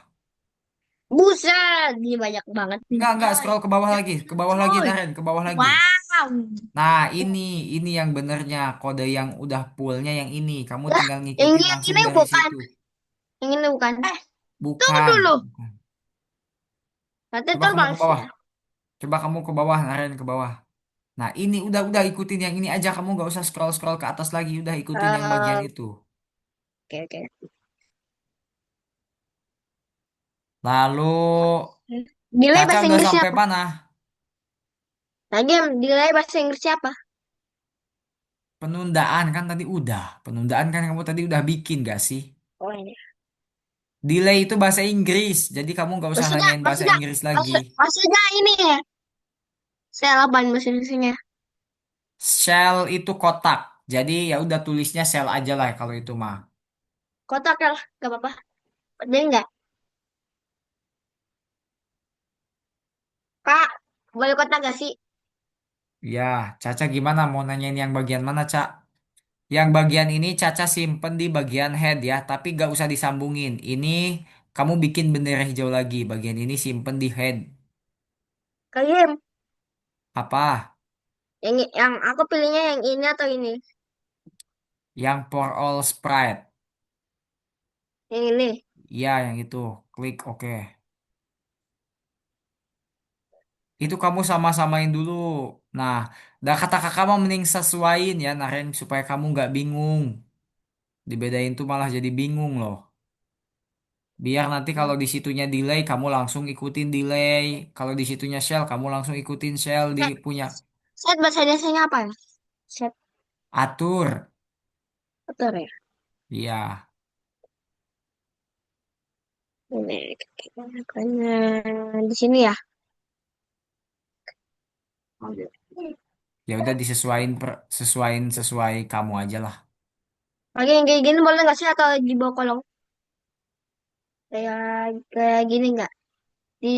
buset, ini banyak banget nih. Enggak, scroll ke bawah lagi. Ke bawah lagi, Cuy. Naren, ke bawah lagi. Wow. Nah, ini yang benernya kode yang udah fullnya yang ini. Kamu Lah, tinggal yang ngikutin yang langsung ini dari bukan, situ. yang ini bukan. Eh, tunggu Bukan. dulu. Bukan. Nanti Coba kamu ke terbalas bawah. ya. Coba kamu ke bawah, Naren ke bawah. Nah, ini udah ikutin yang ini aja. Kamu nggak usah scroll scroll ke atas lagi. Udah ikutin yang bagian Eh, itu. Oke oke. Lalu Delay Caca bahasa udah Inggrisnya sampai apa? mana? Lagi delay bahasa Inggrisnya apa? Penundaan kan tadi udah. Penundaan kan kamu tadi udah bikin gak sih? Oh ini. Delay itu bahasa Inggris. Jadi kamu nggak usah Maksudnya, nanyain bahasa maksudnya, Inggris lagi. maksudnya ini ya. Saya lapan bahasa Inggrisnya. Shell itu kotak. Jadi ya udah tulisnya shell aja lah kalau itu mah. Kotak ya, gak apa-apa. Jadi nggak? Kak, boleh kotak gak sih? Ya, Caca gimana mau nanyain yang bagian mana, Cak? Yang bagian ini Caca simpen di bagian head ya, tapi gak usah disambungin. Ini kamu bikin bendera hijau lagi. Bagian ini simpen di head. Kalian, Apa? yang aku pilihnya yang ini atau ini? Yang for all sprite. Yang ini. Ya, yang itu. Klik oke. Itu kamu sama-samain dulu. Nah, dah kata kakak mah mending sesuaiin ya, Naren, supaya kamu nggak bingung. Dibedain tuh malah jadi bingung loh. Biar nanti kalau di situnya delay, kamu langsung ikutin delay. Kalau di situnya shell, kamu langsung ikutin shell di Set, punya set bahasa Indonesianya apa ya? Set atur. betul ya. Iya. Ini makanya di sini ya. Ya udah disesuaiin sesuaiin sesuai kamu aja lah. Lagi yang kayak gini boleh nggak sih atau di bawah kolong? Kayak kayak gini nggak? Di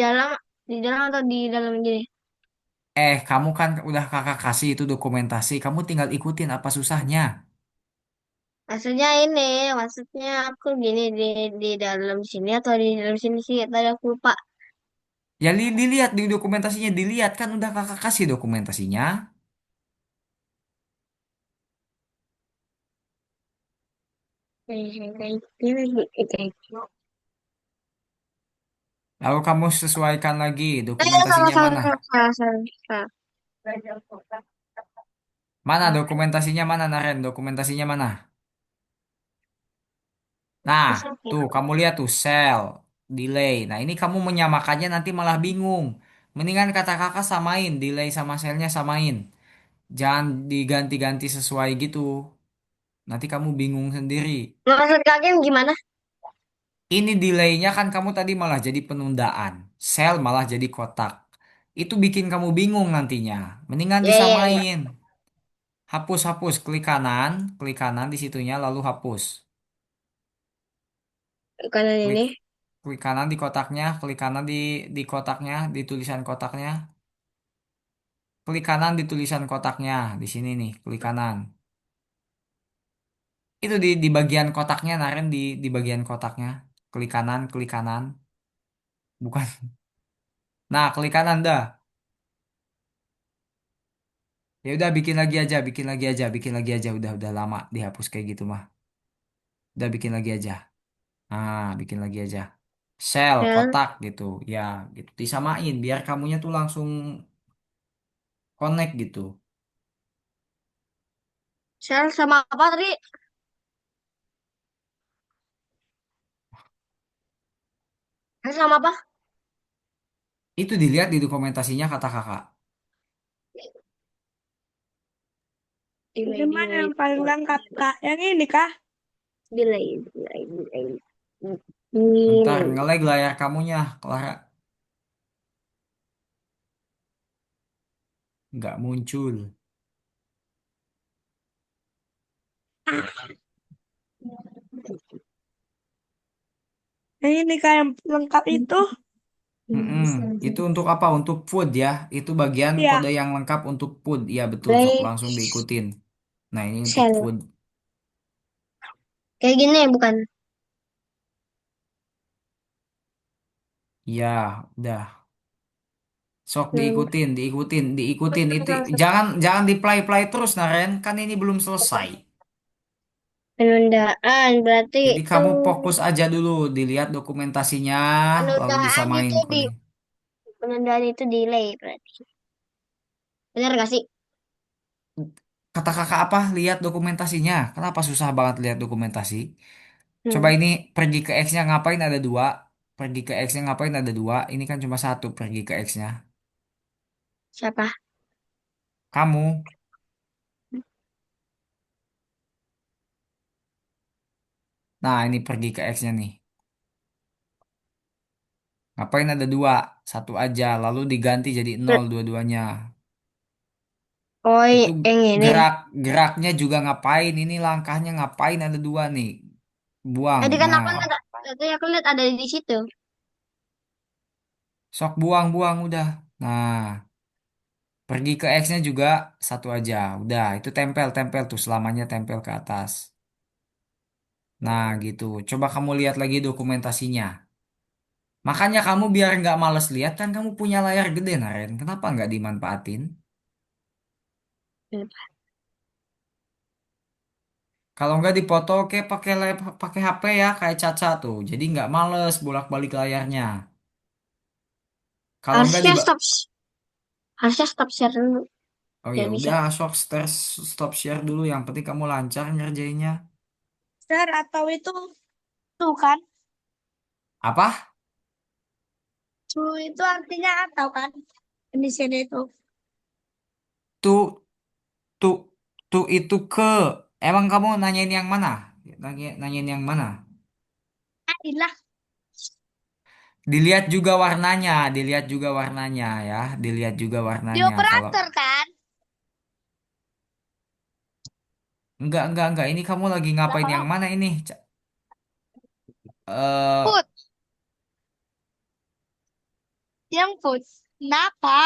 dalam di dalam atau di dalam gini? Kamu kan udah kakak kasih itu dokumentasi. Kamu tinggal ikutin apa susahnya. Maksudnya ini, maksudnya aku gini di dalam sini atau di dalam sini sih? Tadi aku lupa. Ya dilihat di dokumentasinya, dilihat kan udah kakak kasih dokumentasinya. Kayak gini, kayak gini. Lalu kamu sesuaikan lagi Salah, dokumentasinya salah, mana? salah, salah, salah, Mana salah. dokumentasinya mana, Naren? Dokumentasinya mana? Nah, tuh kamu lihat tuh sell, delay. Nah, ini kamu menyamakannya nanti malah bingung. Mendingan kata kakak samain, delay sama sellnya samain. Jangan diganti-ganti sesuai gitu. Nanti kamu bingung sendiri. Maksud kakek gimana? Ini delaynya kan kamu tadi malah jadi penundaan. Sell malah jadi kotak. Itu bikin kamu bingung nantinya. Mendingan Ya, ya, ya. disamain. Hapus-hapus, klik kanan di situnya lalu hapus. Kanan Klik ini. klik kanan di kotaknya, klik kanan di kotaknya, di tulisan kotaknya. Klik kanan di tulisan kotaknya, di sini nih, klik kanan. Itu di bagian kotaknya, Naren di bagian kotaknya. Klik kanan. Bukan. Nah, klik kanan dah. Ya udah bikin lagi aja, bikin lagi aja, bikin lagi aja. Udah lama dihapus kayak gitu mah. Udah bikin lagi aja. Bikin lagi aja. Shell, Sel, kotak gitu. Ya, gitu. Disamain biar kamunya tuh langsung connect gitu. sel sama apa tadi? Sel sama apa? Itu dilihat di dokumentasinya kata kakak. Ini mana yang paling lengkap, Kak? Yang ini kah? Delay, delay, delay. Bentar, Ini. ngelag layar kamunya, Clara. Nggak muncul. Yang ini kak yang lengkap itu? Mm-mm. Itu untuk apa? Untuk food ya. Itu bagian Ya, kode yang lengkap untuk food. Iya betul, sok Blake langsung diikutin. Nah, ini untuk Shell. food. Kayak gini bukan? Ya, udah. Sok Hmm. diikutin. Itu jangan jangan di play-play terus, Naren. Kan ini belum selesai. Penundaan berarti Jadi itu kamu fokus aja dulu, dilihat dokumentasinya, lalu penundaan disamain itu di kode. penundaan itu delay berarti. Benar gak sih? Kata kakak apa? Lihat dokumentasinya. Kenapa susah banget lihat dokumentasi? Coba Hmm. ini pergi ke X-nya ngapain ada dua? Pergi ke X-nya ngapain ada dua? Ini kan cuma satu pergi ke X-nya. Siapa? Kamu. Nah, ini pergi ke X-nya nih. Ngapain ada dua? Satu aja, lalu diganti jadi nol dua-duanya. Oh, Itu yang ini. geraknya juga ngapain? Ini langkahnya ngapain ada dua nih? Buang. Tadi kan Nah, aku lihat, tadi aku lihat ada di situ. sok buang-buang udah. Nah, pergi ke X-nya juga satu aja. Udah, itu tempel-tempel tuh selamanya tempel ke atas. Nah, gitu. Coba kamu lihat lagi dokumentasinya. Makanya kamu biar nggak males lihat kan kamu punya layar gede, Naren. Kenapa nggak dimanfaatin? Kalau nggak dipoto, oke pakai HP ya, kayak Caca tuh. Jadi nggak males bolak-balik layarnya. Kalau nggak di, Harusnya harusnya stop share dulu. oh ya Biar bisa. udah, sok stop share dulu. Yang penting kamu lancar ngerjainnya. Sir, atau itu tuh kan? Apa? Tuh itu artinya atau kan? Di sini itu. Tu, tu, tu itu ke. Emang kamu nanyain yang mana? Nanyain yang mana? Adilah. Dilihat juga warnanya ya, dilihat juga Di warnanya. Kalau operator kan? enggak, ini kamu lagi ngapain yang Lah, mana ini? Eh, put. Yang put. Kenapa?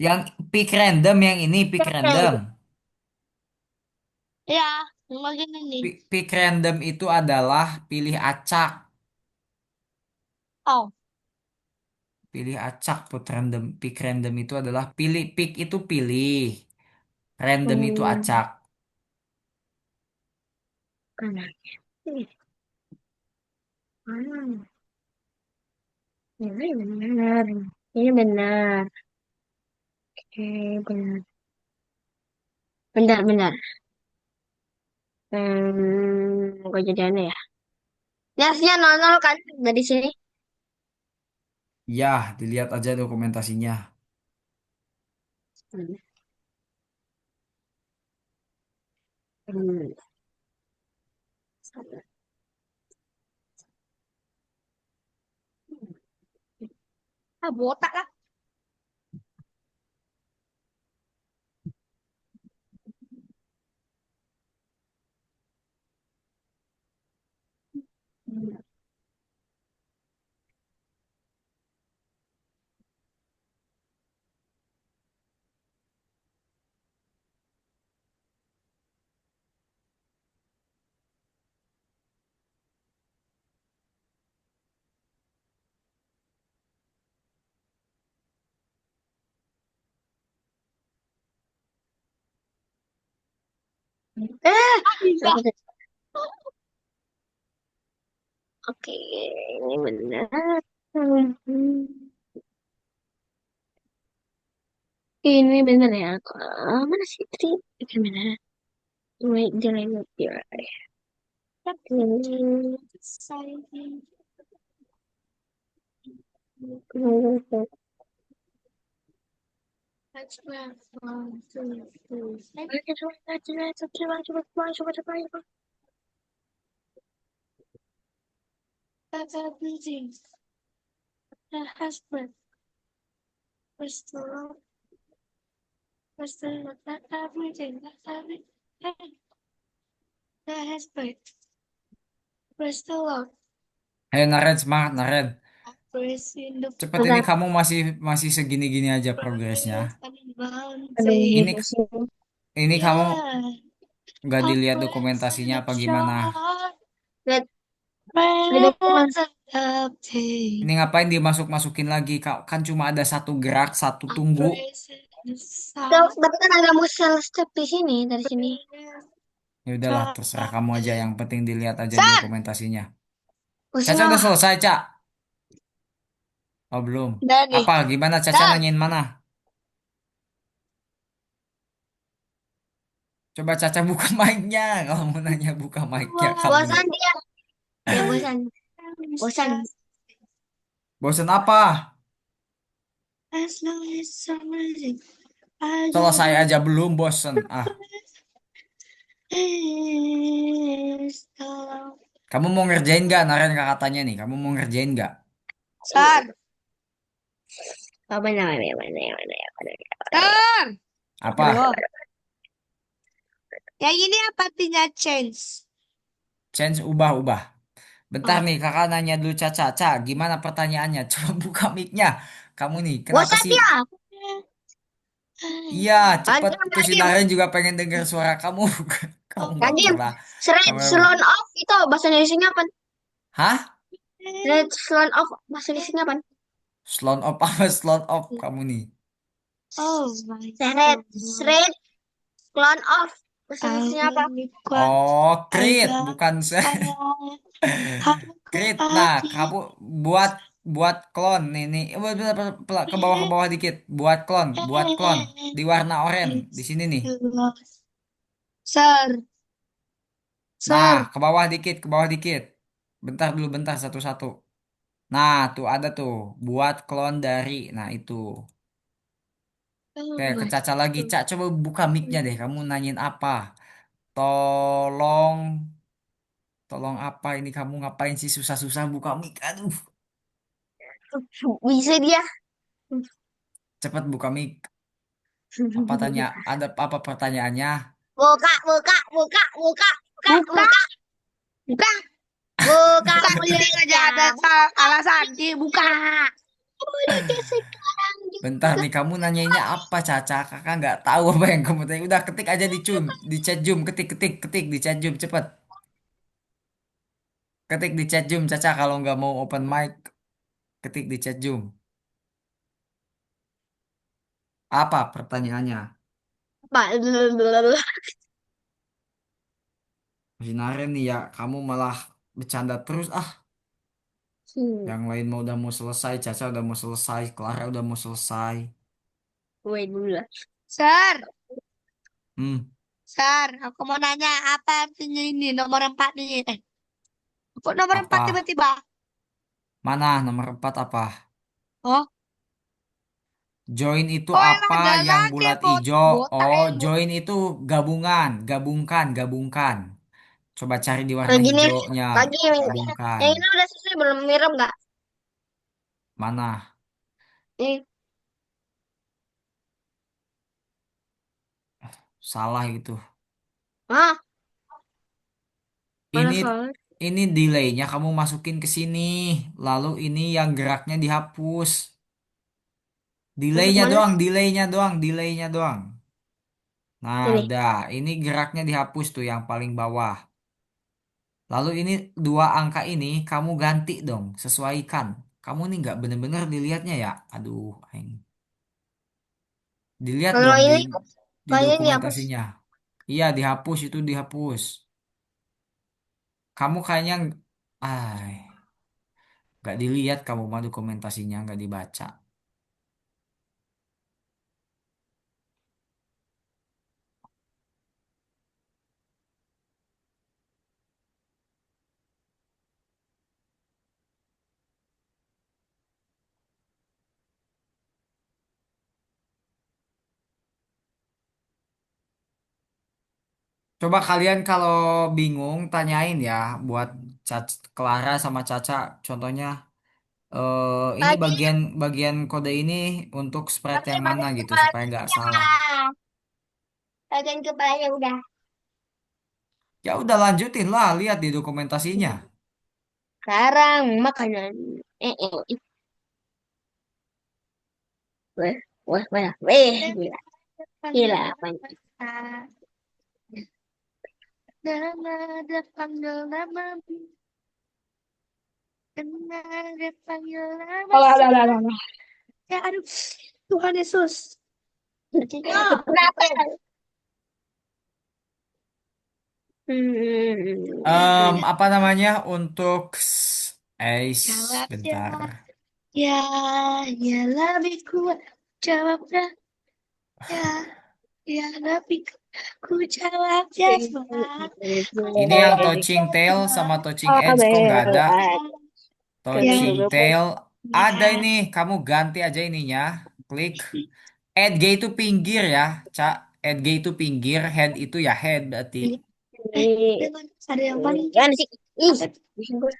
yang pick random yang ini pick random. Ya, yang bagian ini. Pick random itu adalah pilih acak. Oh. Pilih acak put random. Pick random itu adalah pilih pick itu pilih. Random itu Hmm, acak. kanan. Hmm, ini benar. Ini benar. Oke, benar. Benar, benar. Gue jadi aneh ya. Ini harusnya 00 kan dari sini. Ya, dilihat aja dokumentasinya. Hmm. Hmm. Ah, botak lah. Eh, Ah, bisa. oke, ini benar. Hmm. Ini benar ya. Mana sih tadi? Ini benar. Wait, jangan lupa. Ini. That's where one, two, three. That's everything. The husband, restaurant, restaurant, that's everything. That's everything. The husband, restaurant, Ayo Naren semangat Naren. praise in the Cepet ini Bentar. kamu masih masih segini-gini aja progresnya. forest and Aduh, mountain. Ini pusing. ini kamu Yeah, nggak a dilihat praise dokumentasinya in the apa gimana? shore, Lihat di dokumen. praise and Ini the ngapain dimasuk-masukin lagi? Kan cuma ada satu gerak, satu I tunggu. praise in the sun, Tapi kan ada musel step di sini, dari sini. praise Ya udahlah, terserah kamu aja. the Yang penting dilihat aja sun. dokumentasinya. Pusing Caca udah ah. selesai, Cak? Oh, belum. Udah nih. Apa? Gimana Caca Dah. nanyain mana? Coba Caca buka mic-nya. Kalau mau nanya buka mic-nya kamu nih. Bosan dia. Dia bosan. Bosan. Bosen apa? As long as somebody I got Selesai it. aja belum bosen. Ah, Is the kamu mau ngerjain nggak? Naren kakak tanya nih. Kamu mau ngerjain nggak? Sar. Oh, benar, benar, benar, benar, benar. Sar. Apa? Aduh. Yang ini apa artinya change? Change ubah-ubah. Bentar Oh. nih, kakak nanya dulu Caca. Caca, gimana pertanyaannya? Coba buka mic-nya. Kamu nih, kenapa Bosan sih? dia. Iya, cepet. Kadim, Tuh si kadim. Naren juga pengen dengar suara kamu. Kamu nggak Kadim. pernah. Shred, Kamu emang. slon off itu bahasa Indonesia apa? Hah? Shred, slon off bahasa Indonesia apa? Slot up apa slot up kamu nih? Oh my Shred, God. shred, slon off bahasa I Indonesia apa? only quite Oh, I crit, got bukan fire. How could crit. I Nah, be kamu buat buat klon nih. Ke bawah dikit. Buat klon di warna oranye di sini nih. Sir. Nah, Sir. ke bawah dikit. Bentar dulu, bentar satu-satu. Nah, tuh ada tuh, buat klon dari. Nah, itu. Oke, ke Caca lagi. Cak, coba buka mic-nya deh. Kamu nanyain apa? Tolong, tolong apa ini kamu ngapain sih susah-susah buka mic? Aduh, Bisa dia. cepet buka mic. Apa tanya? Ada apa pertanyaannya? Buka, buka, buka, buka, buka, Buka, buka, buka, buka tadi aja mulutnya. ada alasan. Buka. Buka. Mulutnya sekarang Bentar juga. nih, kamu nanyainnya apa, Caca? Kakak nggak tahu apa yang kamu tanya. Udah ketik aja di chat Zoom, ketik, ketik, ketik di chat Zoom, cepet. Ketik di chat Zoom, Caca. Kalau nggak mau open mic, ketik di chat Zoom. Apa pertanyaannya? Pak. Sinaren nih ya, kamu malah bercanda terus. Ah, yang lain mau udah mau selesai, Caca udah mau selesai, Clara udah mau selesai. Wait dulu lah. Sir, Hmm, Sir, aku mau nanya apa artinya ini nomor 4 nih? Kok nomor 4 apa? tiba-tiba? Mana nomor 4 apa? Oh, Join itu oh yang apa ada yang lagi bulat bot ijo? botak Oh, yang bot. join itu gabungan, gabungkan, gabungkan. Coba cari di warna Lagi nih, hijaunya, lagi gabungkan. yang ini udah selesai belum miram nggak? Mana? Ini, Salah itu. ah, mana Ini soalnya? ini delaynya kamu masukin ke sini. Lalu ini yang geraknya dihapus. Masuk Delaynya mana? doang, delaynya doang, delaynya doang. Nah, Ini. udah. Ini geraknya dihapus tuh yang paling bawah. Lalu ini dua angka ini kamu ganti dong, sesuaikan. Kamu nih nggak bener-bener dilihatnya ya. Aduh, aing. Dilihat Kalau dong ini, di kalau ini dihapus. dokumentasinya. Iya, dihapus itu dihapus. Kamu kayaknya, ay, nggak dilihat kamu mah dokumentasinya nggak dibaca. Coba kalian kalau bingung tanyain ya buat Clara sama Caca. Contohnya, ini Lagi, bagian bagian kode ini untuk spread lagi yang mana bagian gitu kepala supaya nggak salah. udah. Bagian kepalanya udah. Ya udah lanjutin lah, lihat di dokumentasinya. Sekarang makanan. Eh. Weh, weh, weh, weh, gila, gila, apanya? Nama dia panggil nama, dia panggil nama. Oh, lah, lah, lah, lah. Ya aduh, Tuhan Yesus. Kenapa? Apa namanya untuk Jawabnya bentar. ya, ya lebih kuat. Jawabnya ya, ya lebih ku jawabnya semua. Ku Ini yang touching tail sama touching A, edge B, kok nggak ada. A, Touching ya, tail ada ya. ini. Kamu ganti aja ininya. Klik. Add G itu pinggir ya, Cak. Add G itu pinggir, head itu ya head berarti. Ada yang paling Gimana sih? Ih, apa? bisa gue.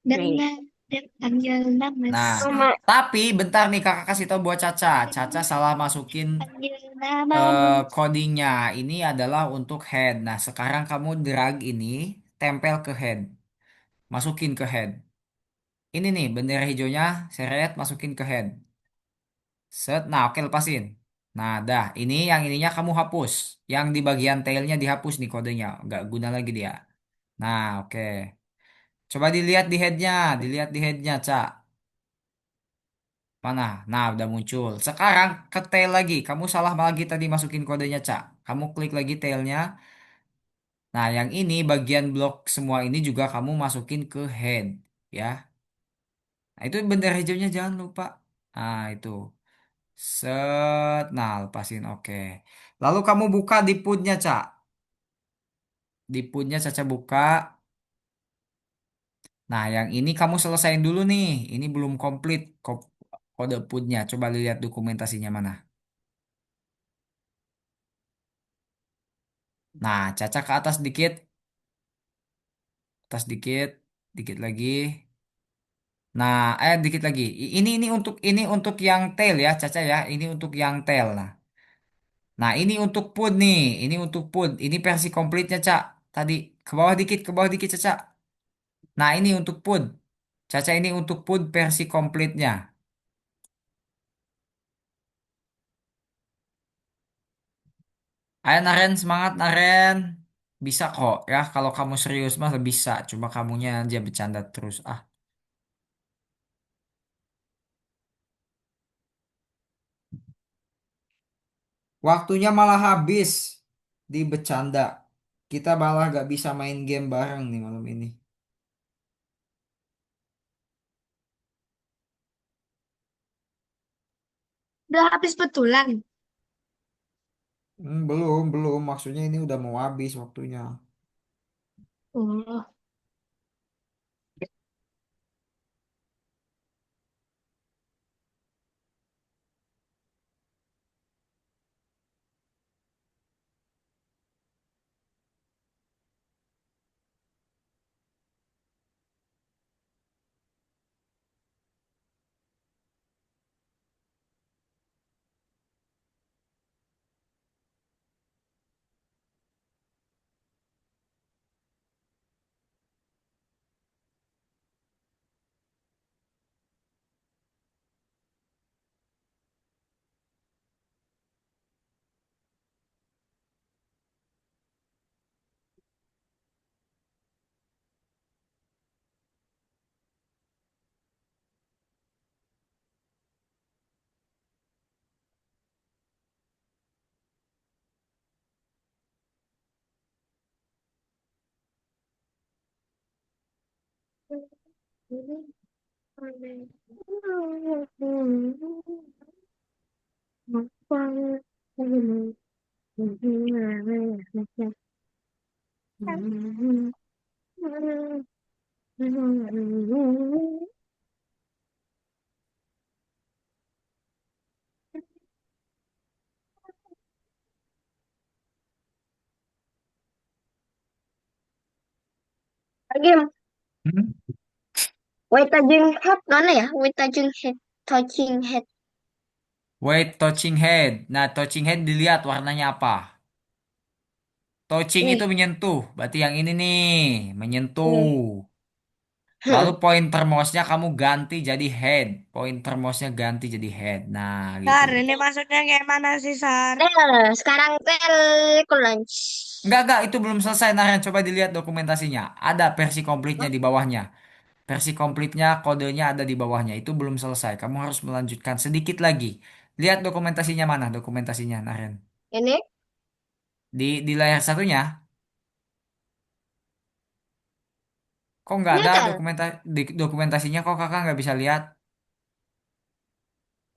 Dan Nah, ini. dia panggil nama Nah, Sama. tapi bentar nih kakak kasih tahu buat Caca. Caca salah masukin panggil namamu. codingnya. Ini adalah untuk head. Nah, sekarang kamu drag ini tempel ke head. Masukin ke head. Ini nih bendera hijaunya, seret masukin ke head. Set, nah oke lepasin. Nah, dah. Ini yang ininya kamu hapus. Yang di bagian tailnya dihapus nih kodenya. Nggak guna lagi dia. Nah, oke. Coba dilihat di headnya, Cak. Mana? Nah, udah muncul. Sekarang ke tail lagi. Kamu salah lagi tadi masukin kodenya, Cak. Kamu klik lagi tailnya. Nah, yang ini bagian blok semua ini juga kamu masukin ke head, ya. Nah, itu bendera hijaunya jangan lupa. Nah, itu. Set. Nah, lepasin. Oke. Lalu kamu buka di putnya, Cak. Di punnya Caca buka. Nah, yang ini kamu selesain dulu nih. Ini belum komplit kode punnya. Coba lihat dokumentasinya mana. Nah, Caca ke atas dikit, atas dikit, dikit lagi. Nah, dikit lagi. Ini untuk yang tail ya, Caca ya. Ini untuk yang tail. Nah, ini untuk pun nih. Ini untuk pun. Ini versi komplitnya, Cak. Tadi ke bawah dikit, Caca. Nah, ini untuk pun. Caca ini untuk pun versi komplitnya. Ayo Naren, semangat Naren. Bisa kok ya, kalau kamu serius mah bisa. Cuma kamunya aja bercanda terus. Ah, waktunya malah habis di bercanda. Kita malah gak bisa main game bareng nih malam ini. Udah habis betulan. Belum, belum. Maksudnya ini udah mau habis waktunya. Oh. Game Hmm? Wait touching head mana ya? Wait touching head. Wait, touching head. Nah, touching head dilihat warnanya apa. Touching itu Nih, menyentuh. Berarti yang ini nih, menyentuh. nih. Lalu pointer mouse-nya kamu ganti jadi head. Pointer mouse-nya ganti jadi head. Nah, gitu. Sar, ini maksudnya kayak mana sih, Sar? Sekarang lunch. Enggak, itu belum selesai, Naren. Coba dilihat dokumentasinya. Ada versi komplitnya di bawahnya. Versi komplitnya, kodenya ada di bawahnya. Itu belum selesai. Kamu harus melanjutkan sedikit lagi. Lihat dokumentasinya mana, dokumentasinya, Naren. Ini, Di layar satunya, kok nggak ini ada tel. dokumentasinya, kok kakak nggak bisa lihat?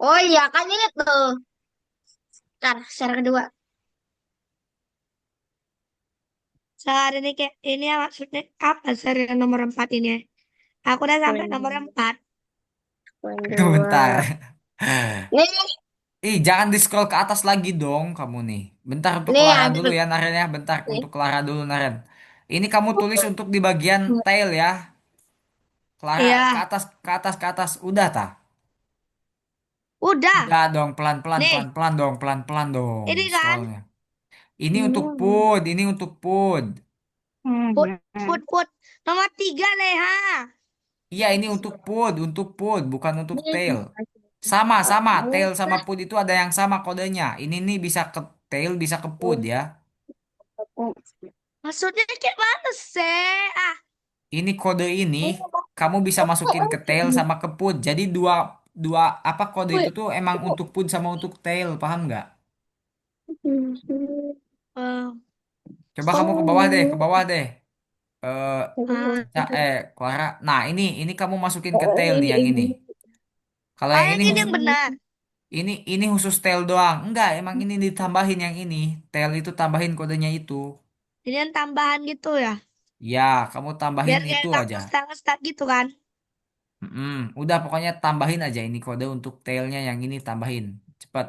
Oh iya kan ini tuh. Ntar, share kedua. Sar, ini kayak ini ya maksudnya apa, Sar, yang nomor 4 ini ya? Aku udah sampai nomor Poin, 4. poin Bentar. dua. Nih, Ih, jangan di scroll ke atas lagi dong kamu nih. Bentar untuk nih Clara ada dulu ya Naren ya. Bentar nih. untuk Clara dulu Naren. Ini kamu tulis untuk di bagian tail ya. Clara ke Iya, atas, ke atas, ke atas. Udah tah? udah. Udah dong, pelan-pelan, Nih, pelan-pelan dong, pelan-pelan dong ini kan. scrollnya. Ini untuk put, ini untuk put. Put, put. Nomor 3, Leha. Iya, ini untuk put, bukan untuk tail. Nih. Sama, sama. Tail sama put itu ada yang sama kodenya. Ini nih bisa ke tail, bisa ke put ya. Maksudnya kayak mana sih? Ah, Ini kode ini kamu bisa masukin ke tail sama ke put. Jadi dua dua apa kode itu tuh emang untuk put sama untuk tail, paham nggak? eh, Coba kamu ke bawah deh, ke bawah deh. Eh, ah. Clara. Nah, ini kamu masukin ke tail nih yang ini. Kalau Oh, yang yang ini ini yang benar. ini khusus tail doang. Enggak, emang ini ditambahin yang ini. Tail itu tambahin kodenya itu. Ini yang tambahan gitu ya. Ya, kamu tambahin Biar kayak itu nggak aja. ngestak gitu kan. Mm-mm. Udah pokoknya tambahin aja ini kode untuk tailnya yang ini tambahin. Cepet.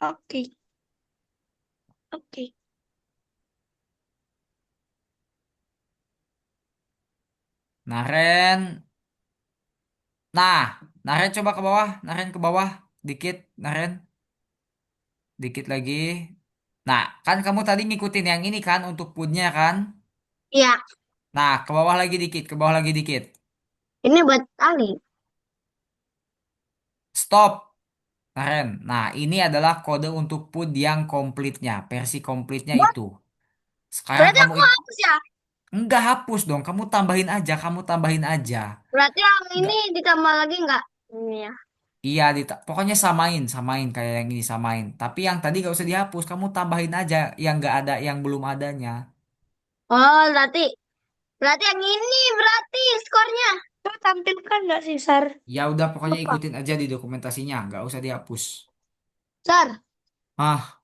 Oke, oke. Naren. Nah, Naren coba ke bawah. Naren ke bawah. Dikit, Naren. Dikit lagi. Nah, kan kamu tadi ngikutin yang ini kan untuk punnya kan? Iya, Nah, ke bawah lagi dikit, ke bawah lagi dikit. ini buat Ali. Stop, Naren. Nah, ini adalah kode untuk pun yang komplitnya, versi komplitnya Wah, itu. Sekarang berarti kamu aku hapus ya. enggak hapus dong, kamu tambahin aja, kamu tambahin aja. Berarti yang ini Enggak. ditambah lagi nggak? Ini ya. Iya, pokoknya samain, samain kayak yang ini samain. Tapi yang tadi gak usah dihapus, kamu tambahin aja yang nggak ada, yang belum adanya. Oh, berarti yang ini berarti skornya. Itu tampilkan nggak sih, Sar? Ya udah, pokoknya Lupa. ikutin aja di dokumentasinya, nggak usah dihapus. Sar, Ah,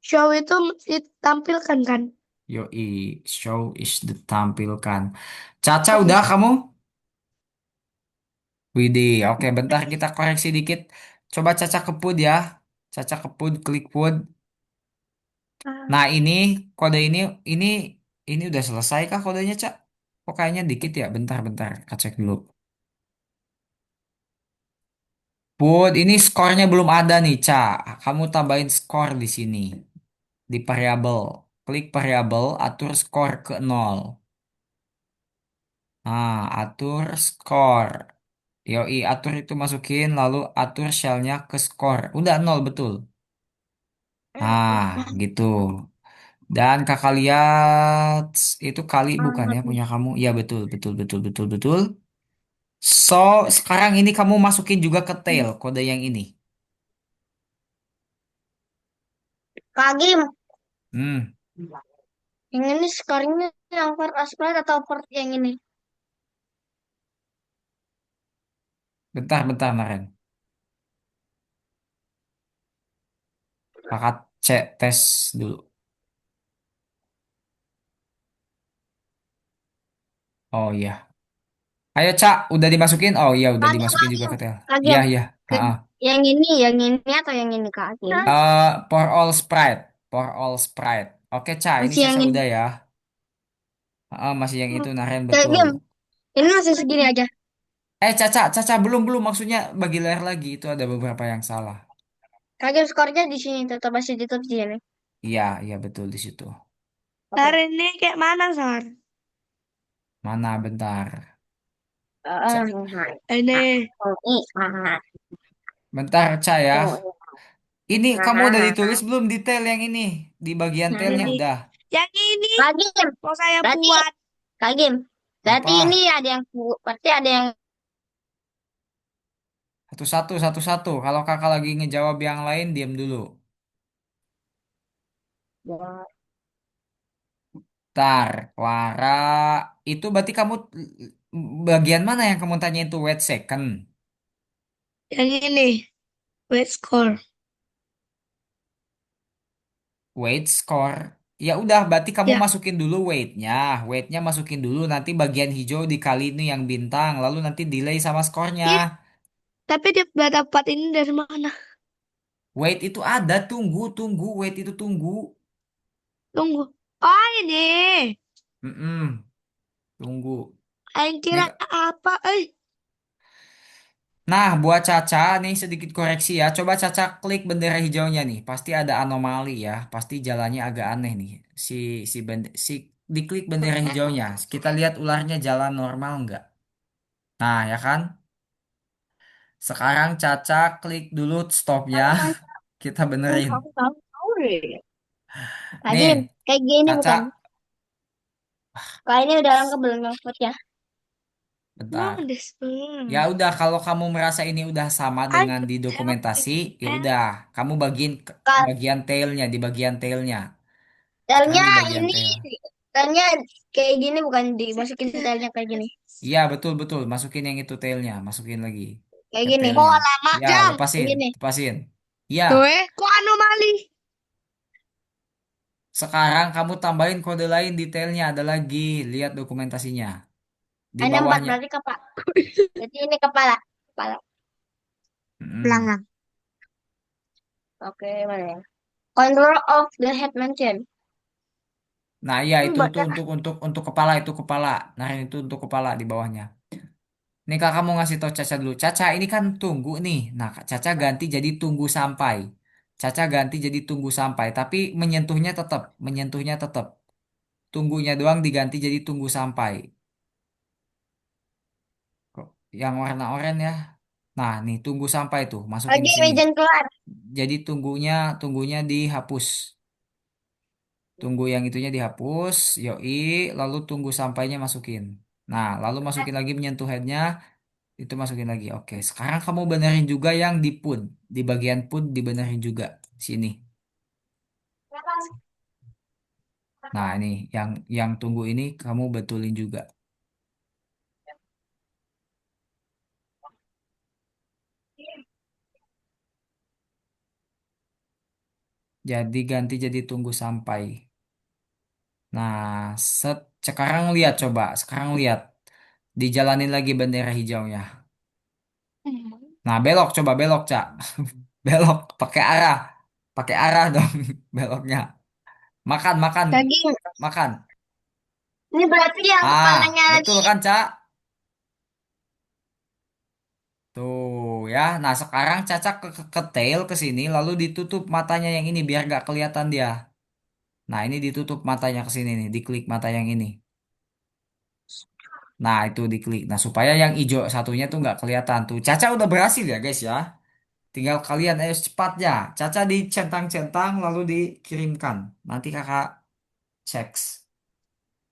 show itu ditampilkan kan? yoi, show is ditampilkan. Caca Oke. udah kamu? Widih, oke bentar kita koreksi dikit. Coba Caca ke PUD ya. Caca ke PUD, klik PUD. Ah, Nah ini, kode ini, ini udah selesai kah kodenya, Cak? Kok kayaknya dikit ya? Bentar, kita cek dulu. PUD, ini skornya belum ada nih, Cak. Kamu tambahin skor di sini. Di variabel. Klik variabel, atur skor ke nol. Nah, atur skor. Yoi, atur itu masukin, lalu atur shellnya ke skor. Udah nol, betul. Nah, gitu. Dan kakak lihat itu kali bukan ya punya kamu? Iya betul, betul, betul, betul, betul. So, sekarang ini kamu masukin juga ke tail kode yang ini. Kagim, Hmm, yang ini skornya yang per aspirate atau per yang ini? bentar, Naren. Kakak cek tes dulu. Oh iya. Ayo Cak, udah dimasukin? Oh iya, udah Kagim, dimasukin juga kagim, ke tail. Iya, kagim. iya. Ha-ha. Yang ini atau yang ini kagim? For all sprite, for all sprite. Oke Cak, ini Masih yang Caca ini. udah ya. Masih yang itu Naren betul. Kagim, ini masih segini aja. Caca, belum maksudnya bagi layar lagi itu ada beberapa yang salah. Kagim skornya di sini tetap masih tetap di sini. Iya, iya betul di situ. Sar Oke. ini kayak mana, Sar? Mana bentar. Eh, Ca- Ini. Bentar, Ca ya. Ini kamu udah ditulis Kagim, belum detail yang ini? Di bagian tailnya Ini. udah. Yang ini Kagim, mau saya berarti buat. Kagim, berarti ini Apa? ada yang berarti ada yang Satu-satu. Kalau kakak lagi ngejawab yang lain, diam dulu. Bentar, Clara. Itu berarti kamu bagian mana yang kamu tanya itu wait second? Yang ini. Wait score. Weight score. Ya udah, berarti kamu Ya. masukin dulu weightnya. Weightnya masukin dulu, nanti bagian hijau dikali ini yang bintang, lalu nanti delay sama skornya. Ih, tapi dia udah dapat ini dari mana? Weight itu ada, tunggu. Weight itu tunggu. Tunggu. Oh, ini. Mm-mm, tunggu. Aing kira Nih, apa? nah, buat Caca nih sedikit koreksi ya. Coba Caca klik bendera hijaunya nih. Pasti ada anomali ya. Pasti jalannya agak aneh nih. Si si diklik bendera hijaunya. Kita lihat ularnya jalan normal nggak? Nah, ya kan? Sekarang Caca klik dulu stopnya. Kita benerin. aku tahu deh. Kagim, Nih, kayak gini bukan? Caca, Kayak ini udah lengkap belum yang food ya? bentar. Emang des. Ya udah, kalau kamu merasa ini udah sama Aing dengan di dokumentasi, ya eh, udah, kamu bagiin Kak, bagian tailnya di bagian tailnya. Sekarang telnya di bagian ini, tail. telnya kayak gini bukan dimasukin telnya kayak gini. Iya, betul. Masukin yang itu tailnya, masukin lagi Kayak ke gini. tailnya. lama Ya, jam. Kayak lepasin, gini. lepasin. Ya, Tuh kok anomali? Sekarang kamu tambahin kode lain detailnya ada lagi. Lihat dokumentasinya di Ada empat bawahnya. berarti kepala. Jadi ini kepala. Kepala. Mm-mm. Pelanggan. Oke, mana ya? Control of the head mention. Nah, iya Ini itu buat tuh untuk kepala itu kepala. Nah, itu untuk kepala di bawahnya. Nih kakak mau ngasih tau Caca dulu. Caca ini kan tunggu nih. Nah, Caca ganti jadi tunggu sampai. Caca ganti jadi tunggu sampai. Tapi menyentuhnya tetap. Tunggunya doang diganti jadi tunggu sampai. Kok yang warna oranye ya? Nah, nih tunggu sampai tuh, masukin lagi ke sini. Majen keluar. Jadi tunggunya dihapus. Tunggu yang itunya dihapus, yoi, lalu tunggu sampainya masukin. Nah, lalu masukin lagi menyentuh headnya, itu masukin lagi. Oke, sekarang kamu benerin juga yang di pun. Di bagian pun dibenerin juga. Sini. Nah, ini yang tunggu ini kamu betulin juga. Jadi ganti jadi tunggu sampai. Nah, sekarang lihat coba. Sekarang lihat. Dijalanin lagi bendera hijaunya. Nah, belok coba belok, Cak. Belok pakai arah dong beloknya. Makan, makan, Daging. makan. Ini berarti yang Ah, kepalanya betul lagi. kan, Cak? Tuh ya. Nah, sekarang Caca ke tail ke sini lalu ditutup matanya yang ini biar gak kelihatan dia. Nah, ini ditutup matanya ke sini nih, diklik mata yang ini. Nah, itu diklik. Nah, supaya yang hijau satunya tuh nggak kelihatan tuh. Caca udah berhasil ya, guys ya. Tinggal kalian ayo cepatnya. Caca dicentang-centang lalu dikirimkan. Nanti kakak cek.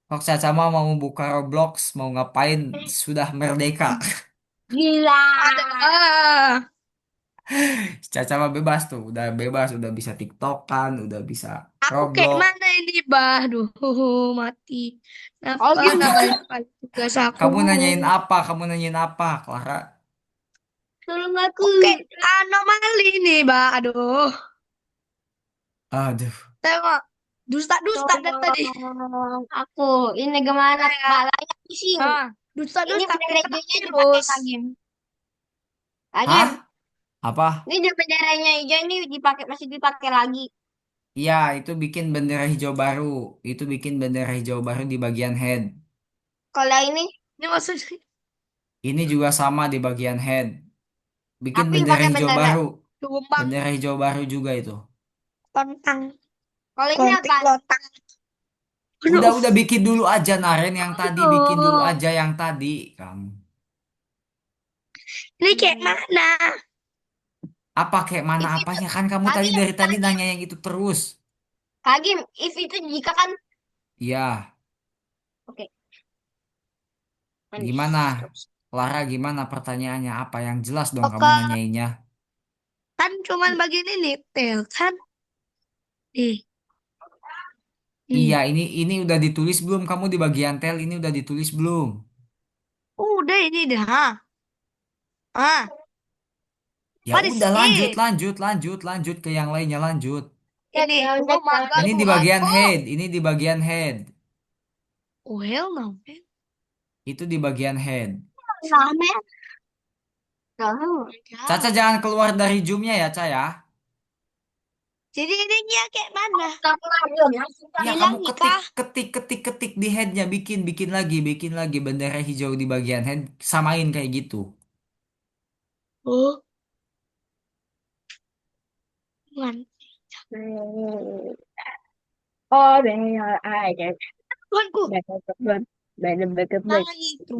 Kalau Caca mau buka Roblox, mau ngapain, sudah merdeka. Gila. Ada. Ah. Caca mah bebas tuh, udah bebas, udah bisa TikTokan, udah bisa Aku kayak Roblox. mana ini, bah? Duh, mati. Oh Kenapa gitu. nggak balik tugas aku? Kamu nanyain apa? Kamu nanyain apa, Clara? Tolong aku. Oke, anomali nih, bah. Aduh, Aduh. tengok. Dusta-dusta dari tadi. Tolong aku. Ini gimana Saya. kepalanya pusing. Ah, Ini dusta-dusta bendera kita hijaunya dipakai terus. Kagim. Kagim. Hah? Apa? Ini benderanya hijau ini dipakai masih dipakai lagi. Iya, itu bikin bendera hijau baru. Itu bikin bendera hijau baru di bagian head. Kalau ini Ini maksudnya Ini juga sama di bagian head. Bikin tapi bendera pakai hijau bendera. baru. tumpang, Bendera hijau baru juga itu. lontang, Kalau ini kontik apa? lontang. Udah, Aduh, udah bikin dulu aja Naren yang tadi. Bikin dulu Aduh. aja yang tadi. Kamu. ini kayak mana? Apa kayak mana If itu apanya kan kamu tadi Kagim, dari tadi Kagim, nanya yang itu terus. Kagim. If itu jika kan Iya, oke. Manis. gimana? Lara gimana pertanyaannya? Apa yang jelas dong kamu Oke, nanyainnya? kan cuman bagian ini tail kan? Nih, Iya, nih. ini udah ditulis belum? Kamu di bagian tel ini udah ditulis belum? Udah ini dah. Ah, Ya what is udah lanjut, it? lanjut, lanjut, lanjut ke yang lainnya lanjut. Cek Ini, yang oh cek my yang god, Ini oh di my bagian god. head, ini di bagian head. Oh hell no, man. Itu di bagian head. ramen. Oh Tahu. my Caca god. jangan keluar dari zoomnya ya, Ca ya. Jadi ininya kayak mana? Ya Hilang kamu ketik, nikah. ketik, ketik, ketik di headnya, bikin lagi bendera hijau di bagian head, samain kayak gitu. Oh, man. Oh, benar aja. Tuanku, Benar-benar. mana itu?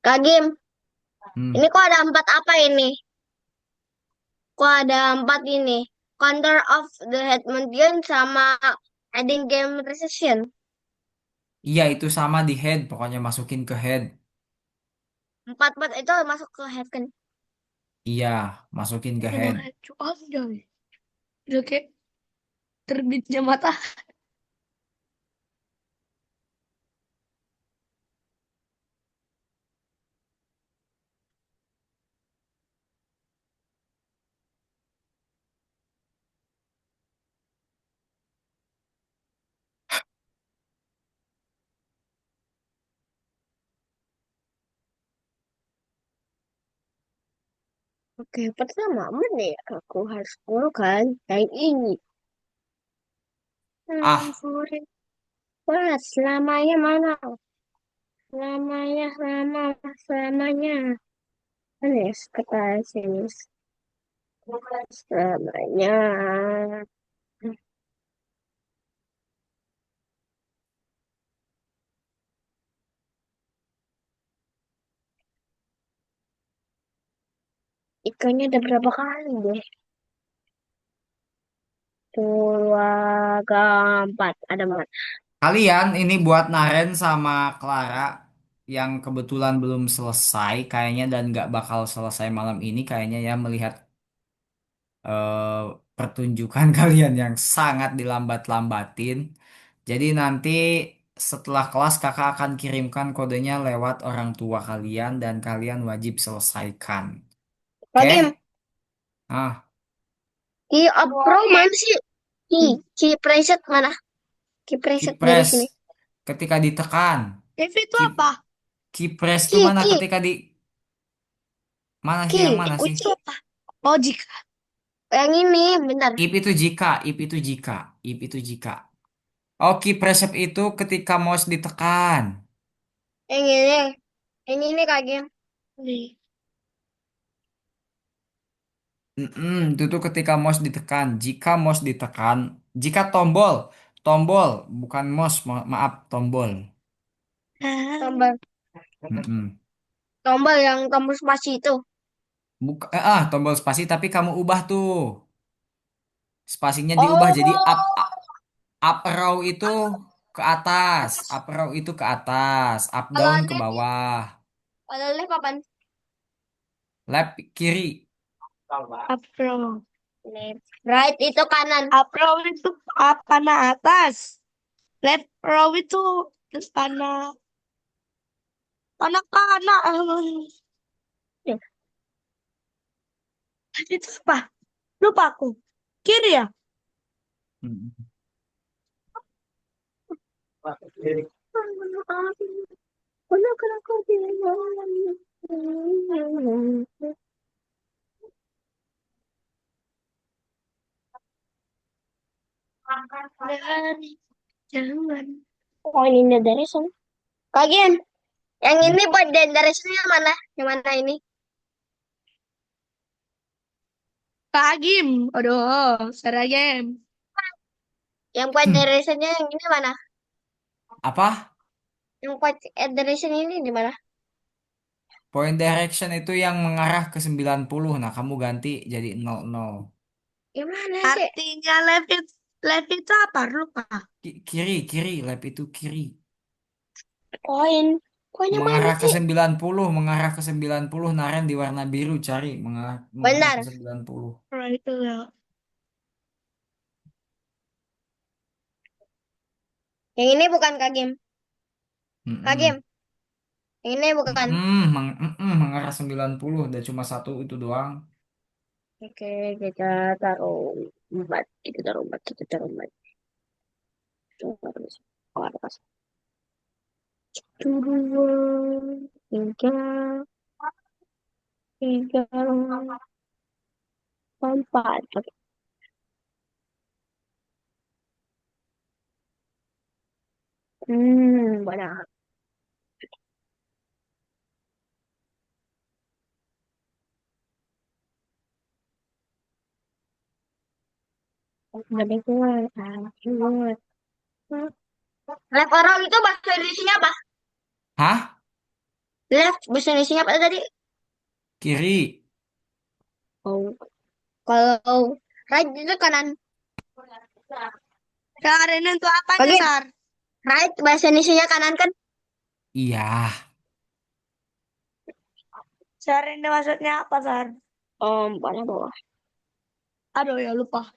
Kak Gim, Hmm. ini kok ada empat apa ini? Kok ada empat ini? Counter of the Headmonian sama adding game precision. Iya itu sama di head, pokoknya masukin ke head. Empat-empat itu masuk ke head kan? Iya, masukin ke head. Rumah cuan jadi. Udah kayak terbitnya mata. Oke, pertama mana ya? Aku harus gunakan yang ini. Ah, Sore. Wah, selamanya mana? Selamanya, selamanya. Mana ya kata sini? Selamanya. Ikannya ada berapa kali deh? Dua, tiga, empat. Ada empat. kalian ini buat Naren sama Clara yang kebetulan belum selesai kayaknya dan nggak bakal selesai malam ini kayaknya ya melihat eh, pertunjukan kalian yang sangat dilambat-lambatin. Jadi nanti setelah kelas kakak akan kirimkan kodenya lewat orang tua kalian dan kalian wajib selesaikan. Oke? Lagi, Ah, ki Pro mana sih? Ki preset mana? Ki preset dari keypress sini. ketika ditekan. Devi itu Key, apa? keypress tuh Ki, mana ki, ketika di mana sih ki. yang mana sih? Itu apa? Oh, jika. Yang ini, bentar. If itu jika, if itu jika, if itu jika. Oh, keypress itu ketika mouse ditekan. Yang ini, Kak Gem. Nih. Itu tuh ketika mouse ditekan. Jika mouse ditekan, jika tombol, bukan mouse, maaf, tombol. Ah, Tombol, Mm-mm. tombol yang tombol spasi itu. Buka, tombol spasi, tapi kamu ubah tuh. Spasinya diubah jadi up, Oh, up arrow itu ke atas, up arrow itu ke atas, up kalau down ke left, bawah, kalau left apa? left kiri. Apro. Left. Right itu kanan. Apro itu apa na atas? Left row itu terus kanak-kanak. Ya. Itu apa? Lupa aku. Kiri ya? Mm. Dari jangan. Oh, ini dari sana. Kagian, yang ini buat dari sini yang mana? Yang mana ini? Kagim. Aduh, Seragam. Yang buat dari sini yang ini mana? Apa? Yang buat dari sini ini di mana? Point direction itu yang mengarah ke 90. Nah, kamu ganti jadi 00. Yang mana sih? Artinya left itu apa? Lupa. Kiri, kiri, lab itu kiri. Koin. Koin yang mana Mengarah ke sih? 90, mengarah ke 90. Naren di warna biru cari mengarah ke Benar. 90. Right itu ya. Yang ini bukan Kagim. Mm-mm. Kagim. Yang ini bukan. Mengarah 90 dan cuma satu itu doang. Oke, kita taruh empat. Kita taruh empat. Kita taruh empat. Terus. Oh, atas. Dua, tiga, tiga, empat. Oke. Benar. Lebih kuat. Kuat. Left arrow itu bahasa Indonesia apa? Hah? Left bahasa Indonesia apa tadi? Kiri. Oh, kalau right itu kanan. Karen itu apanya, Oke, Sar? right bahasa Indonesia kanan kan? Iya. Sar ini maksudnya apa, Sar? Pada bawah. Aduh ya lupa.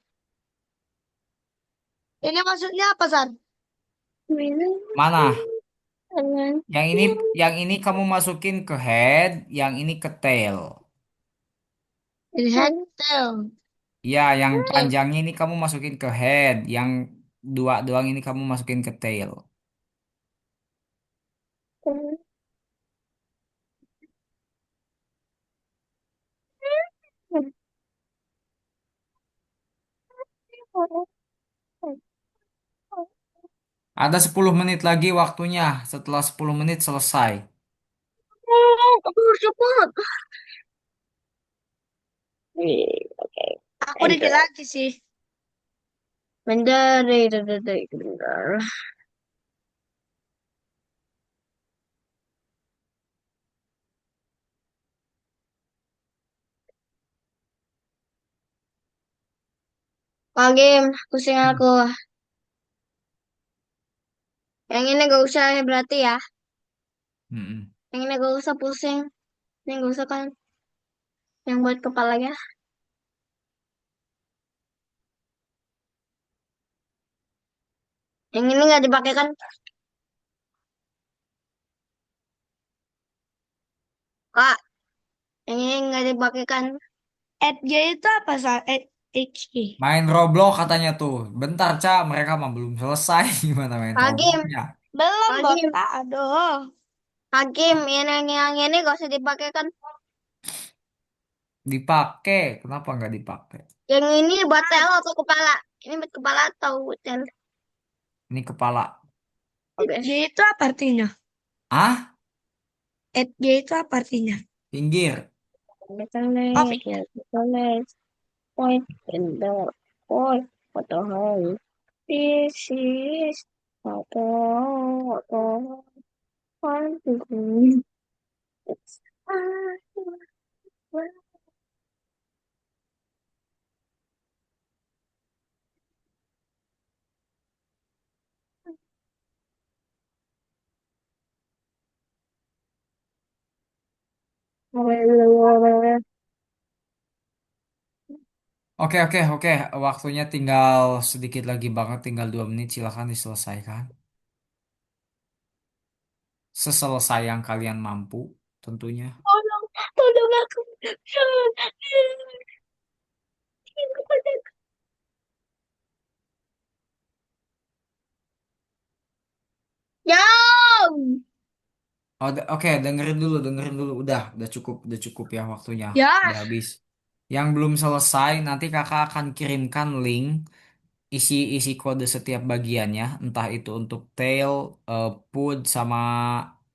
Ini maksudnya apa, Sar? Mana? Yang ini kamu masukin ke head, yang ini ke tail. Ini tail. Ya, yang panjangnya ini kamu masukin ke head, yang dua doang ini kamu masukin ke tail. Ada 10 menit lagi waktunya. Setelah 10 menit selesai. Aku harus cepat. Oke. Aku dikit Enter. lagi sih. Bentar, bentar. Pak game, pusing Hmm. aku. Yang ini gak usah ya berarti ya. Mm-mm. Yang ini gak usah pusing. Ini gak usah kan. Yang buat kepalanya. Yang ini gak dipakai kan. Kak, yang ini gak dipakai kan. At G itu apa sah? At XG. Main Roblox katanya tuh. Bentar, Cak. Mereka mah belum selesai. Gimana main Pak game, Robloxnya? Belum Pak game, botak, aduh. Pak game. Yang ini gak usah dipakai kan. Dipakai. Kenapa nggak dipakai? Yang ini buat tel atau kepala. Ini buat kepala atau tel. Ini kepala. At Oke. G itu apa artinya? Ah? At G itu apa artinya? Pinggir. Oh, Internet, ya, internet. Point in the point. What the hell? This is what the it's Oke, oke, oke. Waktunya tinggal sedikit lagi banget. Tinggal 2 menit. Silahkan diselesaikan. Seselesai yang kalian mampu, tentunya. tolong, tolong aku. Jauh. Oh, oke, dengerin dulu. Udah cukup ya waktunya. ya. Udah habis. Yang belum selesai, nanti kakak akan kirimkan link isi kode setiap bagiannya, entah itu untuk tail, foot, sama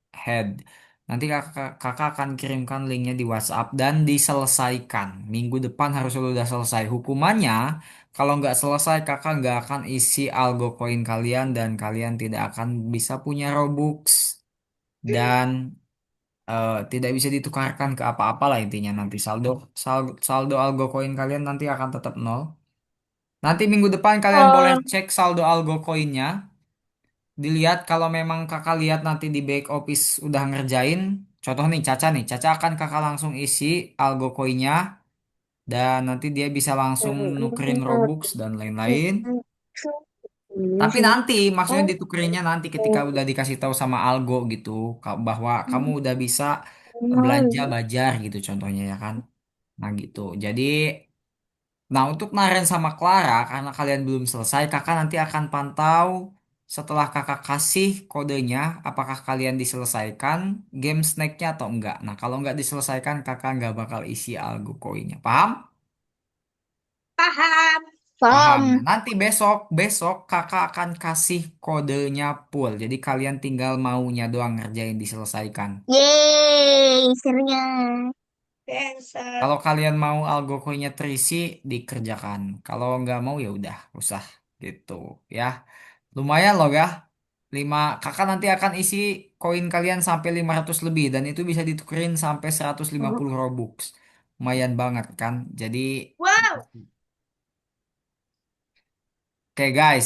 head. Nanti kakak akan kirimkan linknya di WhatsApp dan diselesaikan. Minggu depan harus sudah selesai. Hukumannya, kalau nggak selesai, kakak nggak akan isi algo koin kalian dan kalian tidak akan bisa punya Robux dan tidak bisa ditukarkan ke apa-apa lah intinya nanti saldo algo koin kalian nanti akan tetap nol. Nanti minggu depan kalian boleh Oh, cek saldo algo koinnya. Dilihat kalau memang kakak lihat nanti di back office udah ngerjain. Contoh nih Caca nih. Caca akan kakak langsung isi algo koinnya. Dan nanti dia bisa langsung nukerin Robux dan lain-lain. Tapi nanti maksudnya ditukerinnya nanti ketika udah dikasih tahu sama algo gitu. Bahwa kamu udah bisa belanja bajar gitu contohnya ya kan. Nah gitu. Jadi nah, untuk Naren sama Clara, karena kalian belum selesai, kakak nanti akan pantau setelah kakak kasih kodenya, apakah kalian diselesaikan game snacknya atau enggak. Nah, kalau enggak diselesaikan, kakak enggak bakal isi algo koinnya. Paham? Paham. Paham. Nah, paham. nanti besok kakak akan kasih kodenya full. Jadi kalian tinggal maunya doang ngerjain diselesaikan. Yeay, serunya. Cancel. Kalau kalian mau algo koinnya terisi, dikerjakan. Kalau nggak mau ya udah, usah gitu ya. Lumayan loh ya. 5 kakak nanti akan isi koin kalian sampai 500 lebih dan itu bisa ditukerin sampai 150 Robux. Lumayan banget kan. Jadi Wow. oke guys.